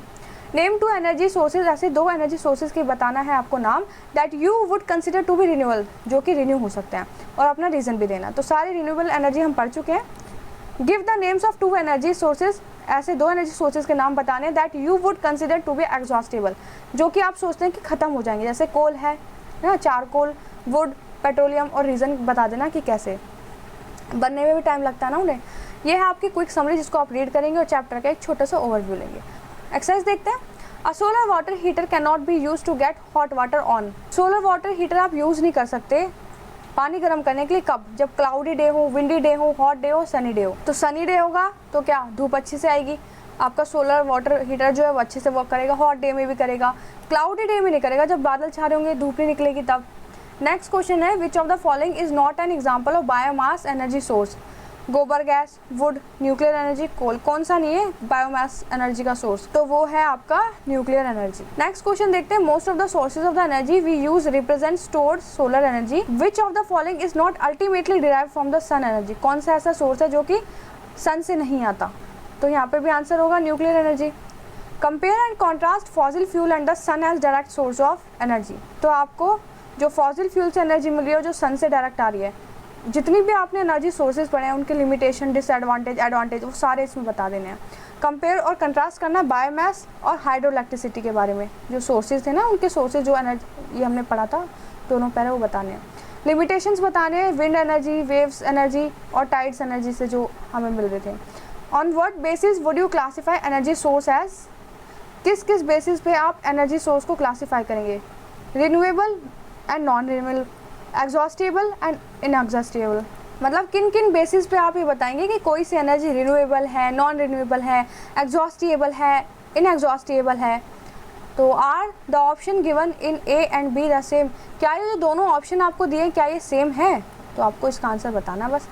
नेम टू एनर्जी सोर्सेज, ऐसे 2 एनर्जी सोर्सेज की बताना है आपको नाम, that you would consider to be renewable, जो कि रिन्यू हो सकते हैं, और अपना रीज़न भी देना। तो सारी रिन्यूएबल एनर्जी हम पढ़ चुके हैं। Give the names of 2 energy sources, ऐसे 2 एनर्जी सोर्सेज के नाम बताने that you would consider to be exhaustible, जो कि आप सोचते हैं कि ख़त्म हो जाएंगे, जैसे कोल है ना, चारकोल, वुड, पेट्रोलियम, और रीज़न बता देना कि कैसे बनने में भी टाइम लगता है ना उन्हें। यह है आपकी क्विक समरी जिसको आप रीड करेंगे और चैप्टर का एक छोटा सा ओवरव्यू लेंगे। एक्सरसाइज देखते हैं। A solar water heater can not be use to get hot water on, solar water heater आप यूज़ नहीं कर सकते पानी गर्म करने के लिए, कब, जब क्लाउडी डे हो, विंडी डे हो, हॉट डे हो, सनी डे हो। तो सनी डे होगा तो क्या धूप अच्छी से आएगी, आपका सोलर वाटर हीटर जो है वो अच्छे से वर्क करेगा, हॉट डे में भी करेगा, क्लाउडी डे में नहीं करेगा, जब बादल छा रहे होंगे, धूप नहीं निकलेगी तब। नेक्स्ट क्वेश्चन है, विच of the following is not an example of biomass energy source, गोबर गैस, वुड, न्यूक्लियर एनर्जी, कोल, कौन सा नहीं है बायोमास एनर्जी का सोर्स, तो वो है आपका न्यूक्लियर एनर्जी। नेक्स्ट क्वेश्चन देखते हैं, most of the sources of the energy we use represent stored solar energy, which of the following is not ultimately derive from the sun energy, कौन सा ऐसा सोर्स है जो कि सन से नहीं आता, तो यहाँ पे भी आंसर होगा nuclear energy. Compare and contrast fossil fuel and the sun as direct source of energy, तो आपको जो फॉसिल फ्यूल से एनर्जी मिल रही है जो सन से डायरेक्ट आ रही है, जितनी भी आपने एनर्जी सोर्सेज पढ़े हैं उनके लिमिटेशन, डिसएडवांटेज, एडवांटेज, वो सारे इसमें बता देने हैं। कंपेयर और कंट्रास्ट करना है बायोमास और हाइड्रो इलेक्ट्रिसिटी के बारे में, जो सोर्सेज थे ना उनके सोर्सेज जो एनर्जी ये हमने पढ़ा था दोनों पहले वो बताने हैं। लिमिटेशंस बताने हैं विंड एनर्जी, वेव्स एनर्जी और टाइड्स एनर्जी से जो हमें मिल रहे थे। On what basis would you classify energy source as, किस किस बेसिस पे आप एनर्जी सोर्स को क्लासीफाई करेंगे, renewable and non renewable, exhaustible and inexhaustible, मतलब किन किन बेसिस पे आप ये बताएंगे कि कोई सी एनर्जी रिन्यूएबल है, नॉन रिन्यूएबल है, एग्जॉस्टेबल है, इनएग्जॉस्टेबल है। तो are the option given in A and B the same, क्या ये जो दोनों ऑप्शन आपको दिए क्या ये सेम है, तो आपको इसका आंसर बताना बस।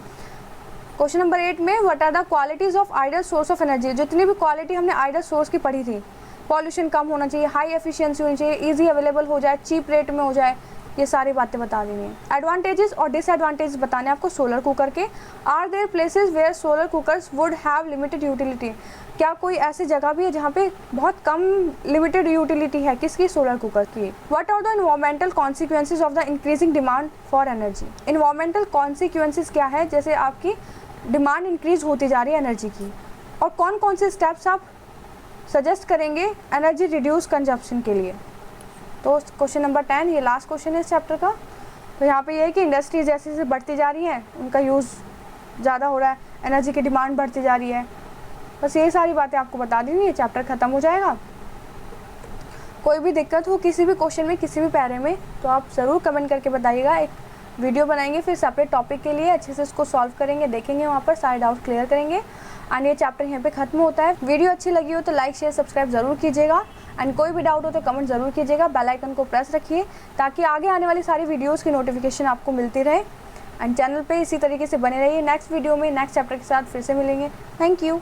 क्वेश्चन नंबर 8 में what are the qualities of ideal source of energy, जितनी भी क्वालिटी हमने आइडियल सोर्स की पढ़ी थी, पॉल्यूशन कम होना चाहिए, हाई एफिशिएंसी होनी चाहिए, इजी अवेलेबल हो जाए, चीप रेट में हो जाए, ये सारी बातें बता देनी है। एडवांटेजेस और डिसएडवांटेजेस बताने आपको सोलर कुकर के। Are there places where solar cookers would have limited utility, क्या कोई ऐसी जगह भी है जहाँ पे बहुत कम लिमिटेड यूटिलिटी है किसकी, सोलर कुकर की। What are the environmental consequences of the increasing demand for energy, environmental consequences क्या है जैसे आपकी डिमांड इंक्रीज होती जा रही है एनर्जी की, और कौन कौन से स्टेप्स आप सजेस्ट करेंगे एनर्जी रिड्यूस कंजप्शन के लिए। तो क्वेश्चन नंबर 10 ये लास्ट क्वेश्चन है इस चैप्टर का। तो यहाँ पे ये है कि इंडस्ट्री जैसे जैसे बढ़ती जा रही है, उनका यूज़ ज़्यादा हो रहा है, एनर्जी की डिमांड बढ़ती जा रही है। बस ये सारी बातें आपको बता देनी है, चैप्टर ख़त्म हो जाएगा। कोई भी दिक्कत हो किसी भी क्वेश्चन में, किसी भी पैरे में, तो आप ज़रूर कमेंट करके बताइएगा। एक वीडियो बनाएंगे फिर सेपरेट टॉपिक के लिए, अच्छे से उसको सॉल्व करेंगे, देखेंगे, वहाँ पर सारे डाउट क्लियर करेंगे। एंड ये चैप्टर यहाँ पे खत्म होता है। वीडियो अच्छी लगी हो तो लाइक शेयर सब्सक्राइब ज़रूर कीजिएगा, एंड कोई भी डाउट हो तो कमेंट ज़रूर कीजिएगा। बेल आइकन को प्रेस रखिए ताकि आगे आने वाली सारी वीडियोज़ की नोटिफिकेशन आपको मिलती रहे। एंड चैनल पे इसी तरीके से बने रहिए। नेक्स्ट वीडियो में नेक्स्ट चैप्टर के साथ फिर से मिलेंगे। Thank you.